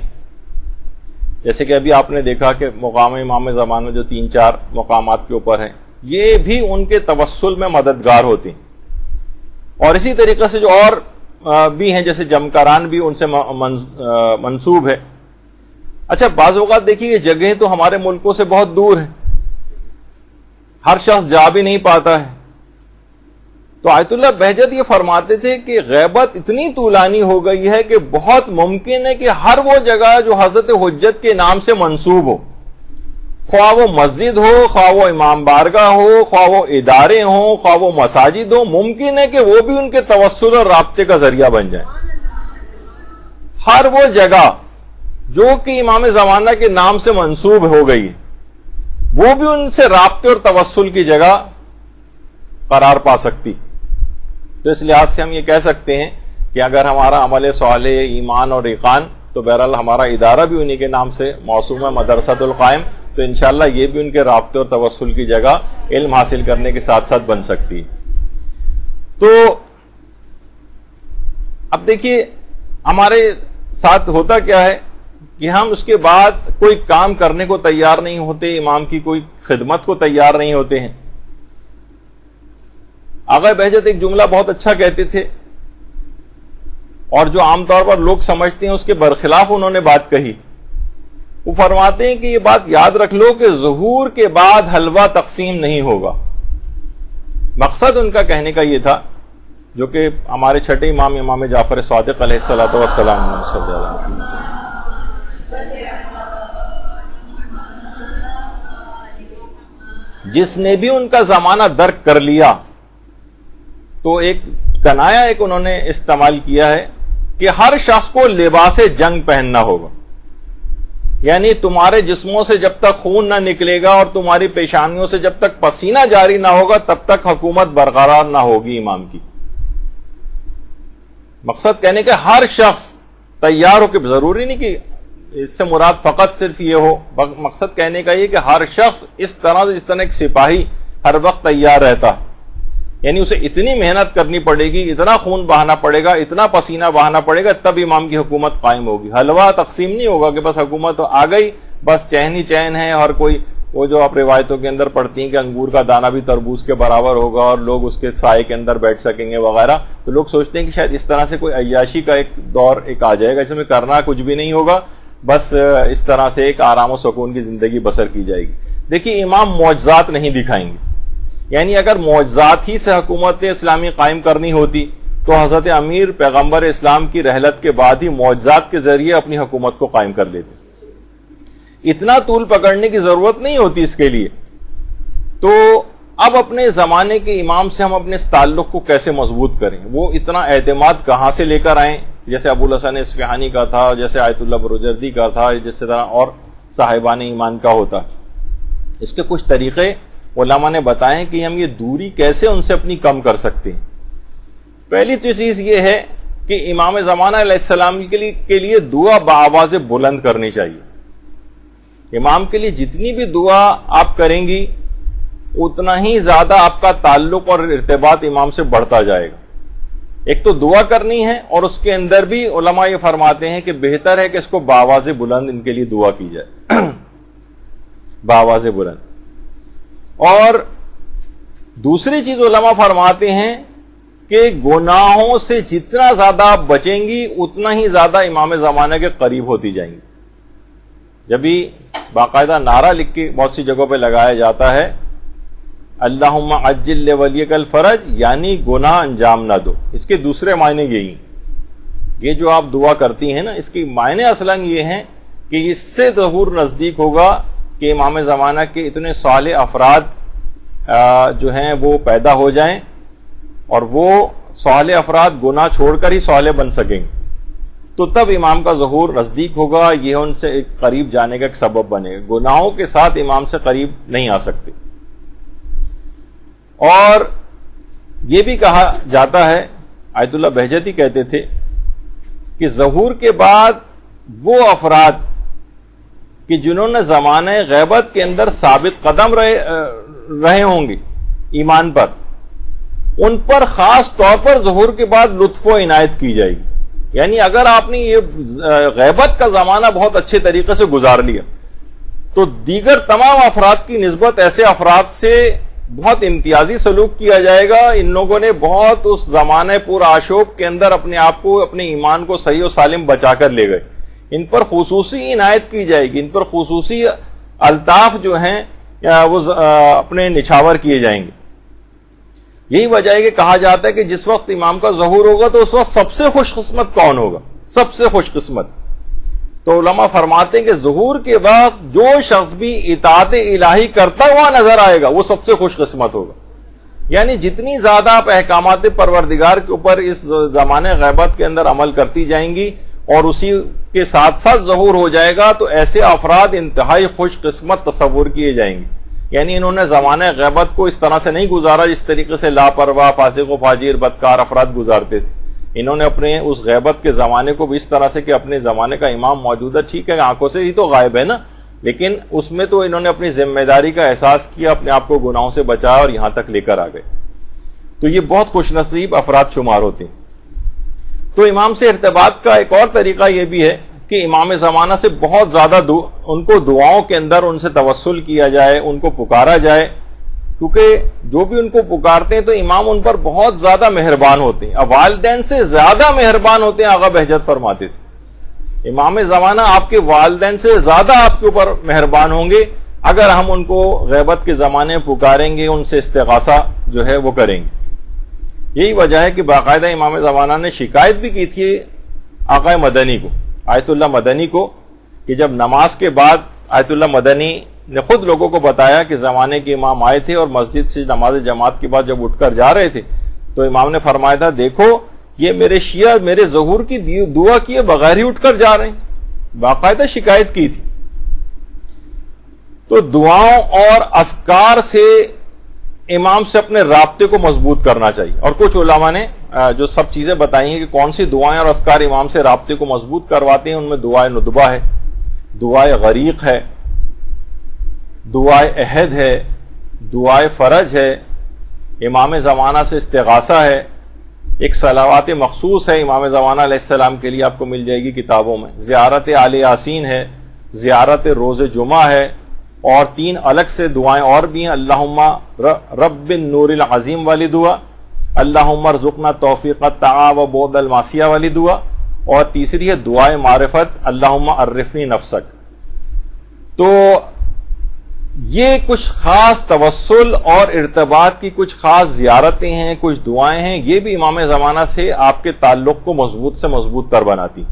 جیسے کہ ابھی آپ نے دیکھا کہ مقام امام زمانہ جو 3-4 مقامات کے اوپر ہیں، یہ بھی ان کے توسل میں مددگار ہوتے ہیں، اور اسی طریقے سے جو اور بھی ہیں جیسے جمکران بھی ان سے منسوب ہے۔ اچھا بعض اوقات دیکھیے یہ جگہیں تو ہمارے ملکوں سے بہت دور ہیں، ہر شخص جا بھی نہیں پاتا ہے، تو آیت اللہ بہجت یہ فرماتے تھے کہ غیبت اتنی طولانی ہو گئی ہے کہ بہت ممکن ہے کہ ہر وہ جگہ جو حضرت حجت کے نام سے منسوب ہو، خواہ وہ مسجد ہو، خواہ وہ امام بارگاہ ہو، خواہ وہ ادارے ہوں، خواہ وہ مساجد ہو، ممکن ہے کہ وہ بھی ان کے توسل اور رابطے کا ذریعہ بن جائیں۔ ہر وہ جگہ جو کہ امام زمانہ کے نام سے منسوب ہو گئی ہے وہ بھی ان سے رابطے اور توسل کی جگہ قرار پا سکتی۔ تو اس لحاظ سے ہم یہ کہہ سکتے ہیں کہ اگر ہمارا عمل صالح، ایمان اور ایقان، تو بہرحال ہمارا ادارہ بھی انہی کے نام سے موسوم ہے، مدرسۃ القائم، تو انشاءاللہ یہ بھی ان کے رابطے اور توسل کی جگہ علم حاصل کرنے کے ساتھ ساتھ بن سکتی۔ تو اب دیکھیے ہمارے ساتھ ہوتا کیا ہے کہ ہم اس کے بعد کوئی کام کرنے کو تیار نہیں ہوتے، امام کی کوئی خدمت کو تیار نہیں ہوتے ہیں۔ آقا بہجت ایک جملہ بہت اچھا کہتے تھے، اور جو عام طور پر لوگ سمجھتے ہیں اس کے برخلاف انہوں نے بات کہی۔ وہ فرماتے ہیں کہ یہ بات یاد رکھ لو کہ ظہور کے بعد حلوہ تقسیم نہیں ہوگا۔ مقصد ان کا کہنے کا یہ تھا، جو کہ ہمارے چھٹے امام امام جعفر صادق علیہ الصلوۃ والسلام صلی اللہ علیہ وسلم، جس نے بھی ان کا زمانہ درک کر لیا، تو ایک کنایا ایک انہوں نے استعمال کیا ہے کہ ہر شخص کو لباس جنگ پہننا ہوگا، یعنی تمہارے جسموں سے جب تک خون نہ نکلے گا اور تمہاری پیشانیوں سے جب تک پسینہ جاری نہ ہوگا تب تک حکومت برقرار نہ ہوگی امام کی۔ مقصد کہنے کہ ہر شخص تیار ہو کے، ضروری نہیں کہ اس سے مراد فقط صرف یہ ہو، مقصد کہنے کا یہ کہ ہر شخص اس طرح سے، جس طرح ایک سپاہی ہر وقت تیار رہتا، یعنی اسے اتنی محنت کرنی پڑے گی، اتنا خون بہانا پڑے گا، اتنا پسینہ بہانا پڑے گا، تب امام کی حکومت قائم ہوگی۔ حلوہ تقسیم نہیں ہوگا کہ بس حکومت آ گئی، بس چین ہی چین ہے، اور کوئی وہ جو آپ روایتوں کے اندر پڑھتی ہیں کہ انگور کا دانہ بھی تربوز کے برابر ہوگا اور لوگ اس کے سائے کے اندر بیٹھ سکیں گے وغیرہ، تو لوگ سوچتے ہیں کہ شاید اس طرح سے کوئی عیاشی کا ایک دور ایک آ جائے گا جس میں کرنا کچھ بھی نہیں ہوگا، بس اس طرح سے ایک آرام و سکون کی زندگی بسر کی جائے گی۔ دیکھیے امام معجزات نہیں دکھائیں گے، یعنی اگر معجزات ہی سے حکومت اسلامی قائم کرنی ہوتی تو حضرت امیر پیغمبر اسلام کی رحلت کے بعد ہی معجزات کے ذریعے اپنی حکومت کو قائم کر لیتے۔ اتنا طول پکڑنے کی ضرورت نہیں ہوتی اس کے لیے۔ تو اب اپنے زمانے کے امام سے ہم اپنے اس تعلق کو کیسے مضبوط کریں؟ وہ اتنا اعتماد کہاں سے لے کر آئیں؟ جیسے ابو الحسن اصفہانی کا تھا، جیسے آیت اللہ بروجردی کا تھا، جس طرح اور صاحبان ایمان کا ہوتا۔ اس کے کچھ طریقے علماء نے بتائیں کہ ہم یہ دوری کیسے ان سے اپنی کم کر سکتے ہیں۔ پہلی تو چیز یہ ہے کہ امام زمانہ علیہ السلام کے لیے دعا بآواز بلند کرنی چاہیے۔ امام کے لیے جتنی بھی دعا آپ کریں گی اتنا ہی زیادہ آپ کا تعلق اور ارتباط امام سے بڑھتا جائے گا۔ ایک تو دعا کرنی ہے، اور اس کے اندر بھی علماء یہ فرماتے ہیں کہ بہتر ہے کہ اس کو بآواز بلند ان کے لیے دعا کی جائے، بآواز بلند۔ اور دوسری چیز علماء فرماتے ہیں کہ گناہوں سے جتنا زیادہ آپ بچیں گی اتنا ہی زیادہ امام زمانہ کے قریب ہوتی جائیں گی۔ جب بھی باقاعدہ نعرہ لکھ کے بہت سی جگہوں پہ لگایا جاتا ہے اللہم عجل لولیک الفرج، یعنی گناہ انجام نہ دو، اس کے دوسرے معنی یہی، یہ جو آپ دعا کرتی ہیں نا، اس کی معنی اصلاً یہ ہیں کہ اس سے ظہور نزدیک ہوگا کہ امام زمانہ کے اتنے صالح افراد جو ہیں وہ پیدا ہو جائیں، اور وہ صالح افراد گناہ چھوڑ کر ہی صالح بن سکیں گے، تو تب امام کا ظہور نزدیک ہوگا، یہ ان سے ایک قریب جانے کا ایک سبب بنے گا۔ گناہوں کے ساتھ امام سے قریب نہیں آ سکتے۔ اور یہ بھی کہا جاتا ہے، آیت اللہ بہجتی کہتے تھے کہ ظہور کے بعد وہ افراد کہ جنہوں نے زمانہ غیبت کے اندر ثابت قدم رہے ہوں گے ایمان پر، ان پر خاص طور پر ظہور کے بعد لطف و عنایت کی جائے گی۔ یعنی اگر آپ نے یہ غیبت کا زمانہ بہت اچھے طریقے سے گزار لیا تو دیگر تمام افراد کی نسبت ایسے افراد سے بہت امتیازی سلوک کیا جائے گا۔ ان لوگوں نے بہت اس زمانے پورا آشوب کے اندر اپنے آپ کو، اپنے ایمان کو صحیح و سالم بچا کر لے گئے۔ ان پر خصوصی عنایت کی جائے گی، ان پر خصوصی الطاف جو ہیں وہ اپنے نچھاور کیے جائیں گے۔ یہی وجہ ہے کہ کہا جاتا ہے کہ جس وقت امام کا ظہور ہوگا تو اس وقت سب سے خوش قسمت کون ہوگا؟ سب سے خوش قسمت۔ تو علماء فرماتے ہیں کہ ظہور کے وقت جو شخص بھی اطاعت الہی کرتا ہوا نظر آئے گا وہ سب سے خوش قسمت ہوگا۔ یعنی جتنی زیادہ آپ احکامات پروردگار کے اوپر اس زمانے غیبت کے اندر عمل کرتی جائیں گی اور اسی کے ساتھ ساتھ ظہور ہو جائے گا تو ایسے افراد انتہائی خوش قسمت تصور کیے جائیں گے۔ یعنی انہوں نے زمانہ غیبت کو اس طرح سے نہیں گزارا جس طریقے سے لاپرواہ، فاسق و فاجر، بدکار افراد گزارتے تھے۔ انہوں نے اپنے اس غیبت کے زمانے کو بھی اس طرح سے کہ اپنے زمانے کا امام موجود ہے، ٹھیک ہے آنکھوں سے ہی تو غائب ہے نا، لیکن اس میں تو انہوں نے اپنی ذمہ داری کا احساس کیا، اپنے آپ کو گناہوں سے بچایا اور یہاں تک لے کر آ گئے۔ تو یہ بہت خوش نصیب افراد شمار ہوتے ہیں۔ تو امام سے ارتباط کا ایک اور طریقہ یہ بھی ہے کہ امام زمانہ سے بہت زیادہ ان کو دعاؤں کے اندر ان سے توسل کیا جائے، ان کو پکارا جائے، کیونکہ جو بھی ان کو پکارتے ہیں تو امام ان پر بہت زیادہ مہربان ہوتے ہیں، والدین سے زیادہ مہربان ہوتے ہیں۔ آغا بہجت فرماتے تھے امام زمانہ آپ کے والدین سے زیادہ آپ کے اوپر مہربان ہوں گے اگر ہم ان کو غیبت کے زمانے پکاریں گے، ان سے استغاثہ جو ہے وہ کریں گے۔ یہی وجہ ہے کہ باقاعدہ امام زمانہ نے شکایت بھی کی تھی آقا مدنی کو، آیت اللہ مدنی کو، کہ جب نماز کے بعد آیت اللہ مدنی نے خود لوگوں کو بتایا کہ زمانے کے امام آئے تھے اور مسجد سے نماز جماعت کے بعد جب اٹھ کر جا رہے تھے تو امام نے فرمایا تھا دیکھو یہ میرے شیعہ میرے ظہور کی دعا کیے بغیر ہی اٹھ کر جا رہے ہیں، باقاعدہ شکایت کی تھی۔ تو دعاؤں اور اذکار سے امام سے اپنے رابطے کو مضبوط کرنا چاہیے، اور کچھ علماء نے جو سب چیزیں بتائی ہیں کہ کون سی دعائیں اور اذکار امام سے رابطے کو مضبوط کرواتے ہیں، ان میں دعائے ندبہ ہے، دعائے غریق ہے، دعائے عہد ہے، دعائے فرج ہے، امام زمانہ سے استغاثہ ہے، ایک صلوات مخصوص ہے امام زمانہ علیہ السلام کے لیے، آپ کو مل جائے گی کتابوں میں، زیارت آل یاسین ہے، زیارت روز جمعہ ہے، اور 3 الگ سے دعائیں اور بھی ہیں، اللہم رب النور العظیم والی دعا، اللہم ارزقنا توفیق الطاعہ و بعد المعصیہ والی دعا، اور تیسری ہے دعائے معرفت، اللہم عرفنی نفسک۔ تو یہ کچھ خاص توسل اور ارتباط کی کچھ خاص زیارتیں ہیں، کچھ دعائیں ہیں، یہ بھی امام زمانہ سے آپ کے تعلق کو مضبوط سے مضبوط تر بناتی۔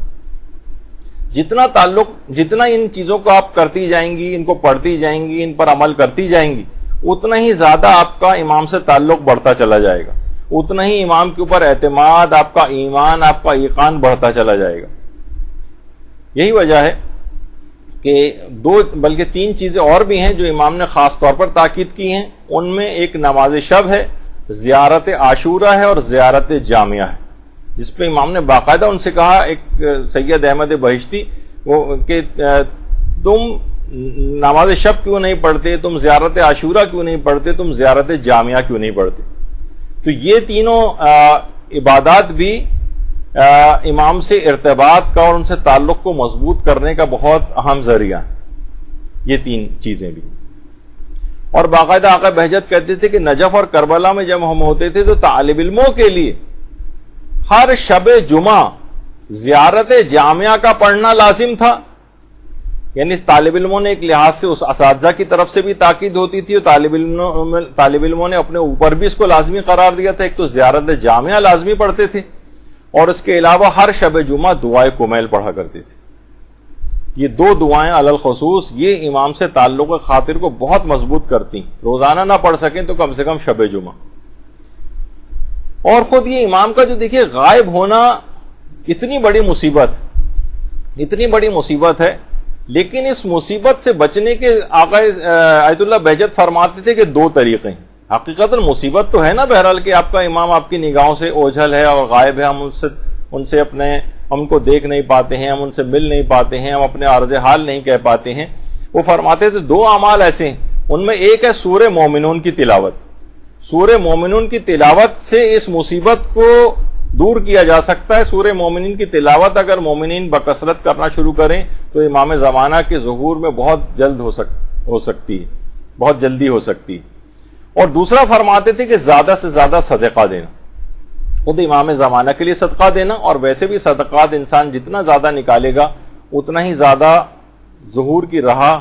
جتنا ان چیزوں کو آپ کرتی جائیں گی، ان کو پڑھتی جائیں گی، ان پر عمل کرتی جائیں گی، اتنا ہی زیادہ آپ کا امام سے تعلق بڑھتا چلا جائے گا، اتنا ہی امام کے اوپر اعتماد، آپ کا ایمان، آپ کا یقین بڑھتا چلا جائے گا۔ یہی وجہ ہے کہ 2 بلکہ 3 چیزیں اور بھی ہیں جو امام نے خاص طور پر تاکید کی ہیں، ان میں ایک نماز شب ہے، زیارت عاشورہ ہے اور زیارت جامعہ ہے، جس پہ امام نے باقاعدہ ان سے کہا، ایک سید احمد بہشتی کہ تم نماز شب کیوں نہیں پڑھتے، تم زیارت عاشورہ کیوں نہیں پڑھتے، تم زیارت جامعہ کیوں نہیں پڑھتے؟ تو یہ تینوں عبادات بھی امام سے ارتباط کا اور ان سے تعلق کو مضبوط کرنے کا بہت اہم ذریعہ ہے، یہ 3 چیزیں بھی۔ اور باقاعدہ آقا بہجت کہتے تھے کہ نجف اور کربلا میں جب ہم ہوتے تھے تو طالب علموں کے لیے ہر شب جمعہ زیارت جامعہ کا پڑھنا لازم تھا، یعنی طالب علموں نے ایک لحاظ سے اس اساتذہ کی طرف سے بھی تاکید ہوتی تھی، اور طالب علموں نے اپنے اوپر بھی اس کو لازمی قرار دیا تھا، ایک تو زیارت جامعہ لازمی پڑھتے تھے، اور اس کے علاوہ ہر شب جمعہ دعائے کمیل پڑھا کرتے تھے۔ یہ 2 دعائیں علی الخصوص یہ امام سے تعلق خاطر کو بہت مضبوط کرتی، روزانہ نہ پڑھ سکیں تو کم سے کم شب جمعہ۔ اور خود یہ امام کا جو دیکھیے غائب ہونا اتنی بڑی مصیبت ہے، لیکن اس مصیبت سے بچنے کے آقا آیت اللہ بہجت فرماتے تھے کہ 2 طریقے ہیں۔ حقیقت مصیبت تو ہے نا بہرحال کہ آپ کا امام آپ کی نگاہوں سے اوجھل ہے اور غائب ہے، ہم ان سے ہم کو دیکھ نہیں پاتے ہیں، ہم ان سے مل نہیں پاتے ہیں، ہم اپنے عرض حال نہیں کہہ پاتے ہیں. وہ فرماتے تھے 2 اعمال ایسے ہیں، ان میں ایک ہے سورہ مومنون کی تلاوت. سورہ مومنون کی تلاوت سے اس مصیبت کو دور کیا جا سکتا ہے. سورہ مومنین کی تلاوت اگر مومنین بکثرت کرنا شروع کریں تو امام زمانہ کے ظہور میں بہت جلد ہو سکتی ہے، بہت جلدی ہو سکتی ہے. اور دوسرا فرماتے تھے کہ زیادہ سے زیادہ صدقہ دینا، خود امام زمانہ کے لیے صدقہ دینا، اور ویسے بھی صدقات انسان جتنا زیادہ نکالے گا اتنا ہی زیادہ ظہور کی راہ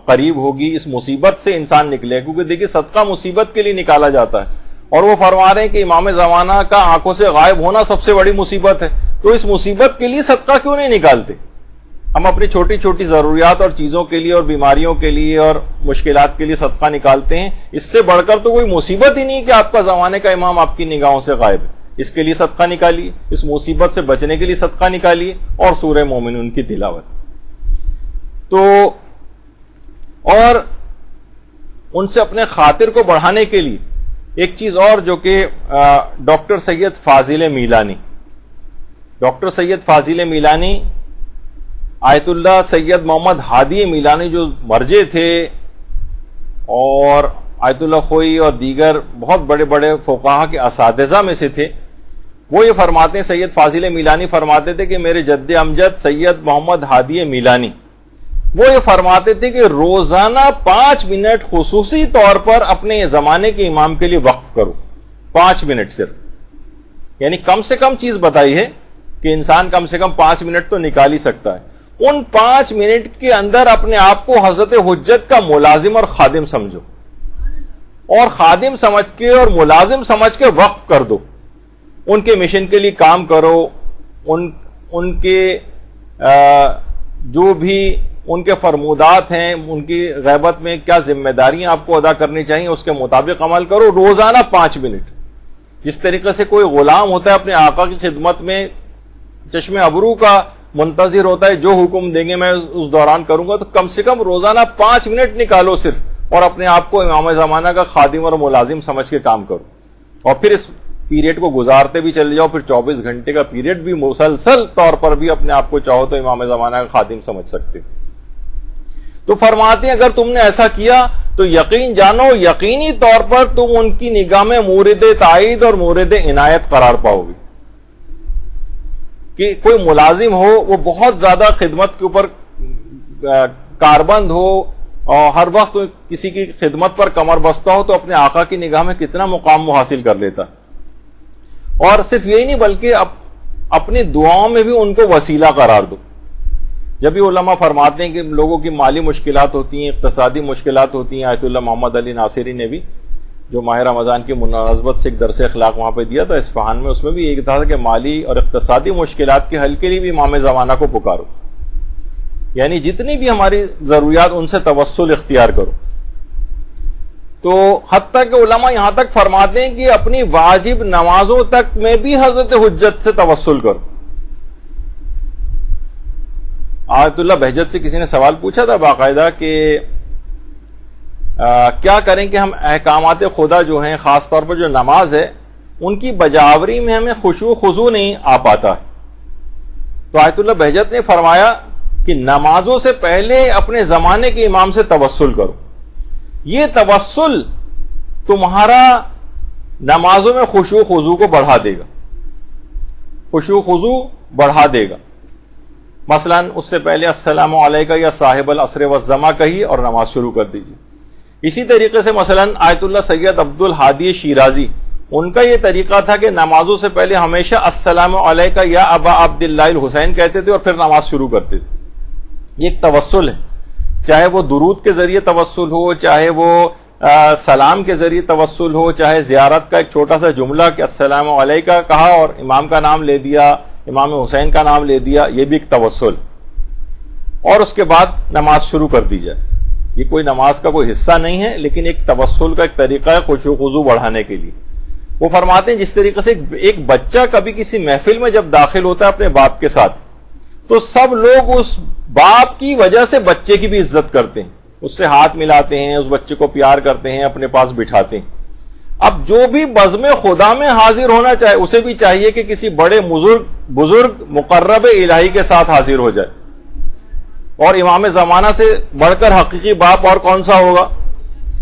قریب ہوگی، اس مصیبت سے انسان نکلے. کیونکہ دیکھیے صدقہ مصیبت کے لیے نکالا جاتا ہے، اور وہ فرما رہے ہیں کہ امام زمانہ کا آنکھوں سے غائب ہونا سب سے بڑی مصیبت ہے. تو اس مصیبت کے لیے صدقہ کیوں نہیں نکالتے؟ ہم اپنی چھوٹی چھوٹی ضروریات اور چیزوں کے لیے اور بیماریوں کے لیے اور مشکلات کے لیے صدقہ نکالتے ہیں. اس سے بڑھ کر تو کوئی مصیبت ہی نہیں کہ آپ کا زمانے کا امام آپ کی نگاہوں سے غائب ہے. اس کے لیے صدقہ نکالیے، اس مصیبت سے بچنے کے لیے صدقہ نکالیے، اور سورہ مومنون کی تلاوت. تو اور ان سے اپنے خاطر کو بڑھانے کے لیے ایک چیز اور جو کہ ڈاکٹر سید فاضل میلانی آیت اللہ سید محمد ہادی میلانی جو مرجع تھے اور آیت اللہ خوئی اور دیگر بہت بڑے بڑے فقہا کے اساتذہ میں سے تھے، وہ یہ فرماتے ہیں، سید فاضل میلانی فرماتے تھے کہ میرے جد امجد سید محمد ہادی میلانی وہ یہ فرماتے تھے کہ روزانہ 5 منٹ خصوصی طور پر اپنے زمانے کے امام کے لیے وقف کرو. 5 منٹ صرف، یعنی کم سے کم چیز بتائی ہے کہ انسان کم سے کم 5 منٹ تو نکال ہی سکتا ہے. ان 5 منٹ کے اندر اپنے آپ کو حضرت حجت کا ملازم اور خادم سمجھو، اور خادم سمجھ کے اور ملازم سمجھ کے وقف کر دو. ان کے مشن کے لیے کام کرو، ان کے جو بھی ان کے فرمودات ہیں، ان کی غیبت میں کیا ذمہ داریاں آپ کو ادا کرنی چاہیے اس کے مطابق عمل کرو. روزانہ 5 منٹ. جس طریقے سے کوئی غلام ہوتا ہے اپنے آقا کی خدمت میں چشم ابرو کا منتظر ہوتا ہے، جو حکم دیں گے میں اس دوران کروں گا، تو کم سے کم روزانہ 5 منٹ نکالو صرف، اور اپنے آپ کو امام زمانہ کا خادم اور ملازم سمجھ کے کام کرو. اور پھر اس پیریڈ کو گزارتے بھی چلے جاؤ، پھر 24 گھنٹے کا پیریڈ بھی مسلسل طور پر بھی اپنے آپ کو چاہو تو امام زمانہ کا خادم سمجھ سکتے. تو فرماتے ہیں اگر تم نے ایسا کیا تو یقین جانو یقینی طور پر تم ان کی نگاہ میں مورد تائید اور مورد عنایت قرار پاؤ گے. کہ کوئی ملازم ہو وہ بہت زیادہ خدمت کے اوپر کاربند ہو اور ہر وقت کسی کی خدمت پر کمر بستہ ہو، تو اپنے آقا کی نگاہ میں کتنا مقام حاصل کر لیتا. اور صرف یہی نہیں بلکہ اپنی دعاؤں میں بھی ان کو وسیلہ قرار دو. جب بھی علماء فرماتے ہیں کہ لوگوں کی مالی مشکلات ہوتی ہیں، اقتصادی مشکلات ہوتی ہیں، آیت اللہ محمد علی ناصری نے بھی جو ماہ رمضان کی مناسبت سے ایک درس اخلاق وہاں پہ دیا تھا اصفہان میں، اس میں بھی ایک تھا کہ مالی اور اقتصادی مشکلات کے حل کے لیے بھی امام زمانہ کو پکارو، یعنی جتنی بھی ہماری ضروریات ان سے توسل اختیار کرو. تو حتیٰ کہ علماء یہاں تک فرماتے ہیں کہ اپنی واجب نمازوں تک میں بھی حضرت حجت سے توسل کرو. آیت اللہ بہجت سے کسی نے سوال پوچھا تھا باقاعدہ کہ کیا کریں کہ ہم احکامات خدا جو ہیں، خاص طور پر جو نماز ہے، ان کی بجاوری میں ہمیں خشوع خضوع نہیں آ پاتا. تو آیت اللہ بہجت نے فرمایا کہ نمازوں سے پہلے اپنے زمانے کے امام سے توسل کرو. یہ توسل تمہارا نمازوں میں خشوع خضوع کو بڑھا دے گا، خشوع خضوع بڑھا دے گا. مثلا اس سے پہلے السلام علیکہ یا صاحب العصر والزماں کہیے اور نماز شروع کر دیجیے. اسی طریقے سے مثلا آیت اللہ سید عبد الحادی شیرازی، ان کا یہ طریقہ تھا کہ نمازوں سے پہلے ہمیشہ السلام علیکہ یا ابا عبداللہ الحسین کہتے تھے اور پھر نماز شروع کرتے تھے. یہ ایک توسل ہے، چاہے وہ درود کے ذریعے توسل ہو، چاہے وہ سلام کے ذریعے توسل ہو، چاہے زیارت کا ایک چھوٹا سا جملہ کہ السلام علیکہ کہا اور امام کا نام لے دیا، امام حسین کا نام لے دیا، یہ بھی ایک توسل. اور اس کے بعد نماز شروع کر دی جائے. یہ کوئی نماز کا کوئی حصہ نہیں ہے، لیکن ایک توسل کا ایک طریقہ ہے خشوع خضوع بڑھانے کے لیے. وہ فرماتے ہیں جس طریقے سے ایک بچہ کبھی کسی محفل میں جب داخل ہوتا ہے اپنے باپ کے ساتھ، تو سب لوگ اس باپ کی وجہ سے بچے کی بھی عزت کرتے ہیں، اس سے ہاتھ ملاتے ہیں، اس بچے کو پیار کرتے ہیں، اپنے پاس بٹھاتے ہیں. اب جو بھی بزم خدا میں حاضر ہونا چاہے اسے بھی چاہیے کہ کسی بڑے بزرگ مقرب الہی کے ساتھ حاضر ہو جائے. اور امام زمانہ سے بڑھ کر حقیقی باپ اور کون سا ہوگا؟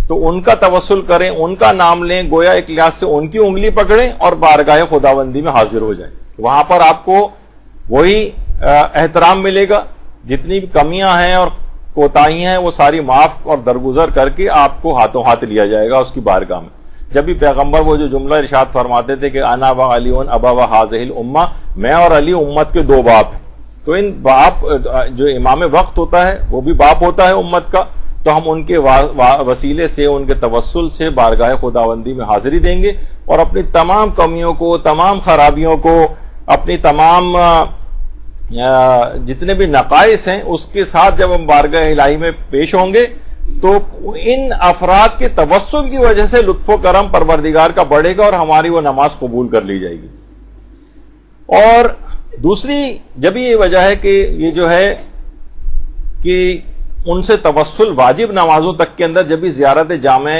تو ان کا توسل کریں، ان کا نام لیں، گویا ایک لحاظ سے ان کی انگلی پکڑیں اور بارگاہ خداوندی میں حاضر ہو جائیں. وہاں پر آپ کو وہی احترام ملے گا، جتنی بھی کمیاں ہیں اور کوتاہیاں ہیں وہ ساری معاف اور درگزر کر کے آپ کو ہاتھوں ہاتھ لیا جائے گا اس کی بارگاہ میں. جب بھی پیغمبر وہ جو جملہ ارشاد فرماتے تھے کہ انا و علی ابا و حاذہ الامہ، میں اور علی امت کے دو باپ ہیں، تو ان باپ جو امام وقت ہوتا ہے وہ بھی باپ ہوتا ہے امت کا، تو ہم ان کے وسیلے سے، ان کے توسل سے بارگاہ خداوندی میں حاضری دیں گے اور اپنی تمام کمیوں کو، تمام خرابیوں کو، اپنی تمام جتنے بھی نقائص ہیں اس کے ساتھ جب ہم بارگاہ الہی میں پیش ہوں گے تو ان افراد کے توسل کی وجہ سے لطف و کرم پروردگار کا بڑھے گا اور ہماری وہ نماز قبول کر لی جائے گی. اور دوسری جب یہ وجہ ہے کہ یہ جو ہے کہ ان سے توسل واجب نمازوں تک کے اندر جب بھی زیارت جامع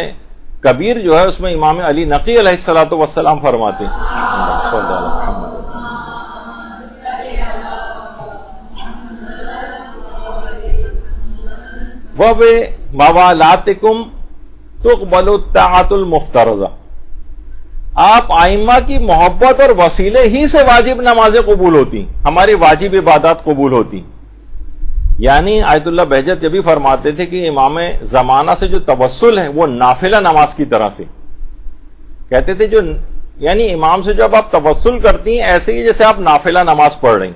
کبیر جو ہے اس میں امام علی نقی علیہ الصلوۃ والسلام فرماتے ہیں وَبِمَوَالَاتِكُمْ تُقْبَلُ الطَّاعَةُ الْمُفْتَرَضَةُ، آپ ائمہ کی محبت اور وسیلے ہی سے واجب نمازیں قبول ہوتی، ہماری واجب عبادات قبول ہوتی. یعنی آیت اللہ بہجت یہ بھی فرماتے تھے کہ امام زمانہ سے جو توسل ہے وہ نافلہ نماز کی طرح سے کہتے تھے، جو یعنی امام سے جب آپ توسل کرتی ہیں ایسے ہی جیسے آپ نافلہ نماز پڑھ رہی.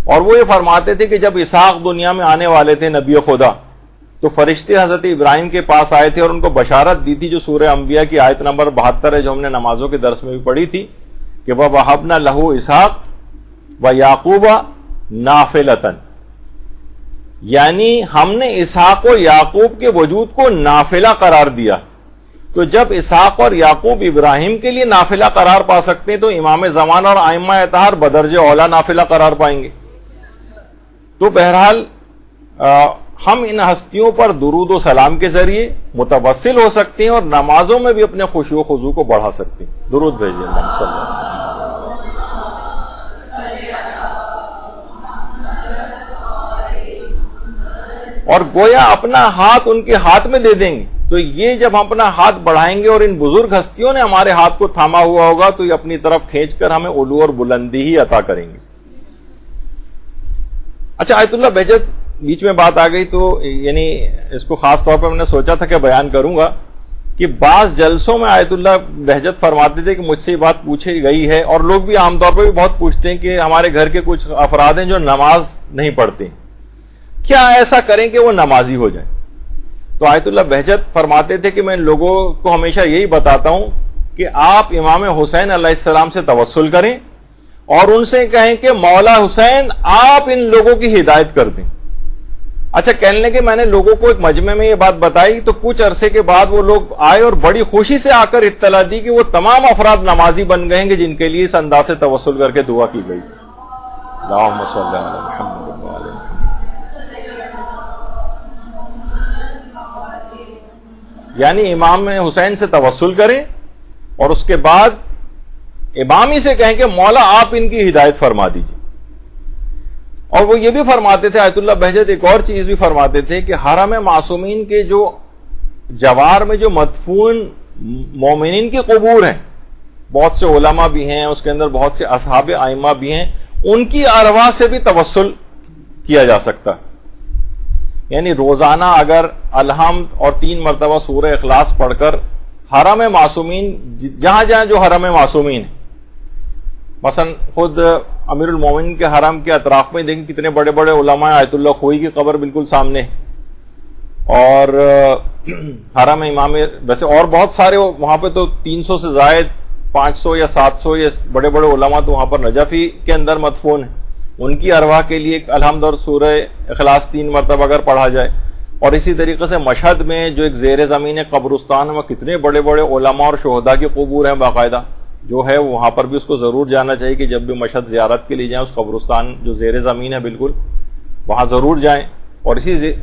اور وہ یہ فرماتے تھے کہ جب اسحاق دنیا میں آنے والے تھے نبی خدا تو فرشتے حضرت ابراہیم کے پاس آئے تھے اور ان کو بشارت دی تھی جو سورہ انبیاء کی آیت نمبر 72 ہے جو ہم نے نمازوں کے درس میں بھی پڑھی تھی کہ وَوَهَبْنَا لَهُ اسحاق وَيَعْقُوبَ نَافِلَةً، یعنی ہم نے اسحاق و یعقوب کے وجود کو نافلہ قرار دیا. تو جب اسحاق اور یعقوب ابراہیم کے لیے نافلہ قرار پا سکتے ہیں تو امام زمانہ اور ائمہ اطہار بدرجہ اولا نافلہ قرار پائیں گے. تو بہرحال ہم ان ہستیوں پر درود و سلام کے ذریعے متوسل ہو سکتے ہیں اور نمازوں میں بھی اپنے خشوع و خضوع کو بڑھا سکتے ہیں. درود بھیجیے اللہ صلی اللہ علیہ وسلم. اور گویا اپنا ہاتھ ان کے ہاتھ میں دے دیں گے. تو یہ جب ہم اپنا ہاتھ بڑھائیں گے اور ان بزرگ ہستیوں نے ہمارے ہاتھ کو تھاما ہوا ہوگا تو یہ اپنی طرف کھینچ کر ہمیں علو اور بلندی ہی عطا کریں گے. اچھا، آیت اللہ بہجت بیچ میں بات آ گئی تو یعنی اس کو خاص طور پر میں نے سوچا تھا کہ بیان کروں گا کہ بعض جلسوں میں آیت اللہ بہجت فرماتے تھے کہ مجھ سے یہ بات پوچھی گئی ہے اور لوگ بھی عام طور پر بھی بہت پوچھتے ہیں کہ ہمارے گھر کے کچھ افراد ہیں جو نماز نہیں پڑھتے، کیا ایسا کریں کہ وہ نمازی ہو جائیں؟ تو آیت اللہ بہجت فرماتے تھے کہ میں لوگوں کو ہمیشہ یہی بتاتا ہوں کہ آپ امام حسین علیہ السلام سے توسل کریں اور ان سے کہیں کہ مولا حسین آپ ان لوگوں کی ہدایت کر دیں. اچھا، کہنے لگے میں نے لوگوں کو ایک مجمع میں یہ بات بتائی تو کچھ عرصے کے بعد وہ لوگ آئے اور بڑی خوشی سے آ کر اطلاع دی کہ وہ تمام افراد نمازی بن گئے ہیں جن کے لیے اس انداز سے توسل کر کے دعا کی گئی تھی. اللہم صلی علی محمد وعلی محمد. یعنی امام حسین سے توسل کریں اور اس کے بعد امام ہی سے کہیں کہ مولا آپ ان کی ہدایت فرما دیجیے. اور وہ یہ بھی فرماتے تھے آیت اللہ بہجت ایک اور چیز بھی فرماتے تھے کہ حرم معصومین کے جو جوار میں جو مدفون مومنین کی قبور ہیں، بہت سے علماء بھی ہیں اس کے اندر، بہت سے اصحاب ائمہ بھی ہیں، ان کی ارواح سے بھی توسل کیا جا سکتا. یعنی روزانہ اگر الحمد اور 3 مرتبہ سورہ اخلاص پڑھ کر حرم معصومین جہاں جہاں جو حرم معصومین ہیں، مثلا خود امیر المومنین کے حرم کے اطراف میں دیکھیں کتنے بڑے بڑے علماء، آیت اللہ خوئی کی قبر بالکل سامنے، اور حرم امام، ویسے اور بہت سارے وہاں پہ تو 300 سے زائد 500 یا 700 یا بڑے بڑے علماء تو وہاں پر نجفی کے اندر مدفون ہیں. ان کی ارواح کے لیے الحمد اور سورہ اخلاص 3 مرتبہ اگر پڑھا جائے. اور اسی طریقے سے مشہد میں جو ایک زیر زمین قبرستان ہے، وہ کتنے بڑے بڑے علماء اور شہداء کی قبور ہیں باقاعدہ، جو ہے وہاں پر بھی اس کو ضرور جانا چاہیے کہ جب بھی مشہد زیارت کے لیے جائیں اس قبرستان جو زیر زمین ہے بالکل وہاں ضرور جائیں. اور اسی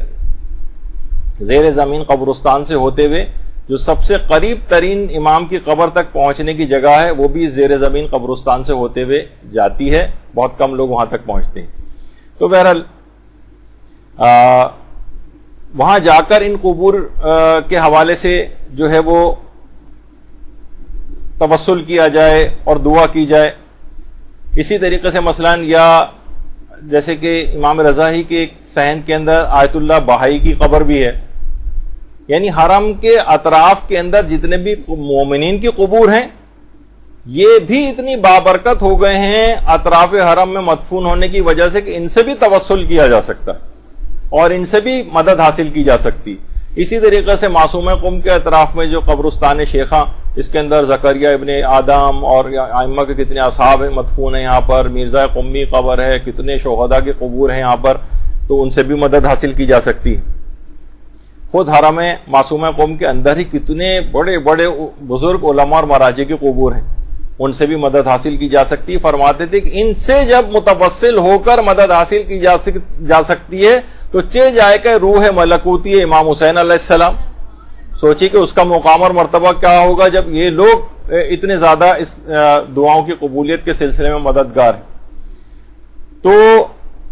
زیر زمین قبرستان سے ہوتے ہوئے جو سب سے قریب ترین امام کی قبر تک پہنچنے کی جگہ ہے وہ بھی زیر زمین قبرستان سے ہوتے ہوئے جاتی ہے، بہت کم لوگ وہاں تک پہنچتے ہیں۔ تو بہرحال وہاں جا کر ان قبور کے حوالے سے جو ہے وہ توسل کیا جائے اور دعا کی جائے۔ اسی طریقے سے مثلاً یا جیسے کہ امام رضا ہی کے صحن کے اندر آیت اللہ بہائی کی قبر بھی ہے، یعنی حرم کے اطراف کے اندر جتنے بھی مومنین کی قبور ہیں یہ بھی اتنی بابرکت ہو گئے ہیں اطراف حرم میں مدفون ہونے کی وجہ سے کہ ان سے بھی توسل کیا جا سکتا اور ان سے بھی مدد حاصل کی جا سکتی۔ اسی طریقے سے معصوم قم کے اطراف میں جو قبرستان شیخاں، اس کے اندر زکریا ابن آدم اور ائمہ کے کتنے اصحاب ہیں مدفون ہیں یہاں پر، مرزا قمی قبر ہے، کتنے شہداء کی قبور ہیں یہاں پر، تو ان سے بھی مدد حاصل کی جا سکتی۔ خود حرم معصوم قوم کے اندر ہی کتنے بڑے بڑے بزرگ علماء اور مراجع کی قبور ہیں، ان سے بھی مدد حاصل کی جا سکتی۔ فرماتے تھے کہ ان سے جب متوسل ہو کر مدد حاصل کی جا سکتی ہے تو چہ جائے کہ روح ملکوتی امام حسین علیہ السلام، سوچی کہ اس کا مقام اور مرتبہ کیا ہوگا جب یہ لوگ اتنے زیادہ اس دعاؤں کی قبولیت کے سلسلے میں مددگار ہیں۔ تو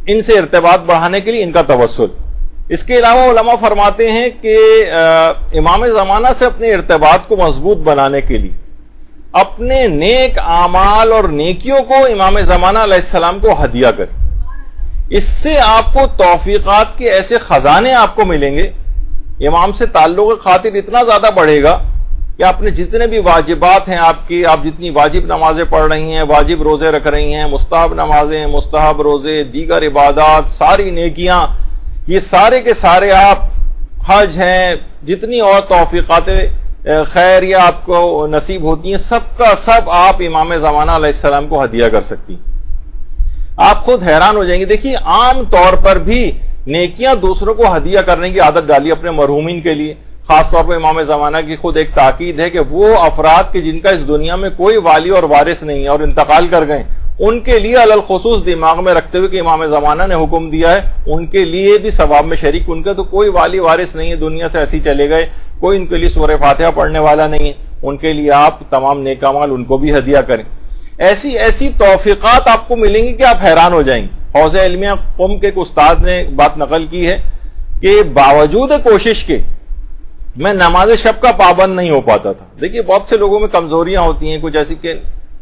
ان سے ارتباط بڑھانے کے لیے ان کا توسل۔ اس کے علاوہ علماء فرماتے ہیں کہ امام زمانہ سے اپنے ارتباط کو مضبوط بنانے کے لیے اپنے نیک اعمال اور نیکیوں کو امام زمانہ علیہ السلام کو ہدیہ کریں، اس سے آپ کو توفیقات کے ایسے خزانے آپ کو ملیں گے، امام سے تعلق خاطر اتنا زیادہ بڑھے گا کہ آپ نے جتنے بھی واجبات ہیں آپ کی، آپ جتنی واجب نمازیں پڑھ رہی ہیں، واجب روزے رکھ رہی ہیں، مستحب نمازیں، مستحب روزے، دیگر عبادات، ساری نیکیاں، یہ سارے کے سارے آپ، حج ہیں، جتنی اور توفیقات خیر یا آپ کو نصیب ہوتی ہیں، سب کا سب آپ امام زمانہ علیہ السلام کو ہدیہ کر سکتی۔ آپ خود حیران ہو جائیں گے۔ دیکھیے عام طور پر بھی نیکیاں دوسروں کو ہدیہ کرنے کی عادت ڈالی اپنے مرحومین کے لیے، خاص طور پر امام زمانہ کی خود ایک تاکید ہے کہ وہ افراد کے جن کا اس دنیا میں کوئی والی اور وارث نہیں ہے اور انتقال کر گئے، ان کے لیے علی الخصوص دماغ میں رکھتے ہوئے کہ امام زمانہ نے حکم دیا ہے ان کے لیے بھی ثواب میں شریک، ان کا تو کوئی والی وارث نہیں ہے، دنیا سے ایسے چلے گئے، کوئی ان کے لیے سورہ فاتحہ پڑھنے والا نہیں ہے، ان کے لیے آپ تمام نیک اعمال ان کو بھی ہدیہ کریں۔ ایسی توفیقات آپ کو ملیں گی کہ آپ حیران ہو جائیں گے۔ حوزہ علمیہ قم کے ایک استاد نے بات نقل کی ہے کہ باوجود کوشش کے میں نماز شب کا پابند نہیں ہو پاتا تھا۔ دیکھیے بہت سے لوگوں میں کمزوریاں ہوتی ہیں، کچھ ایسی کہ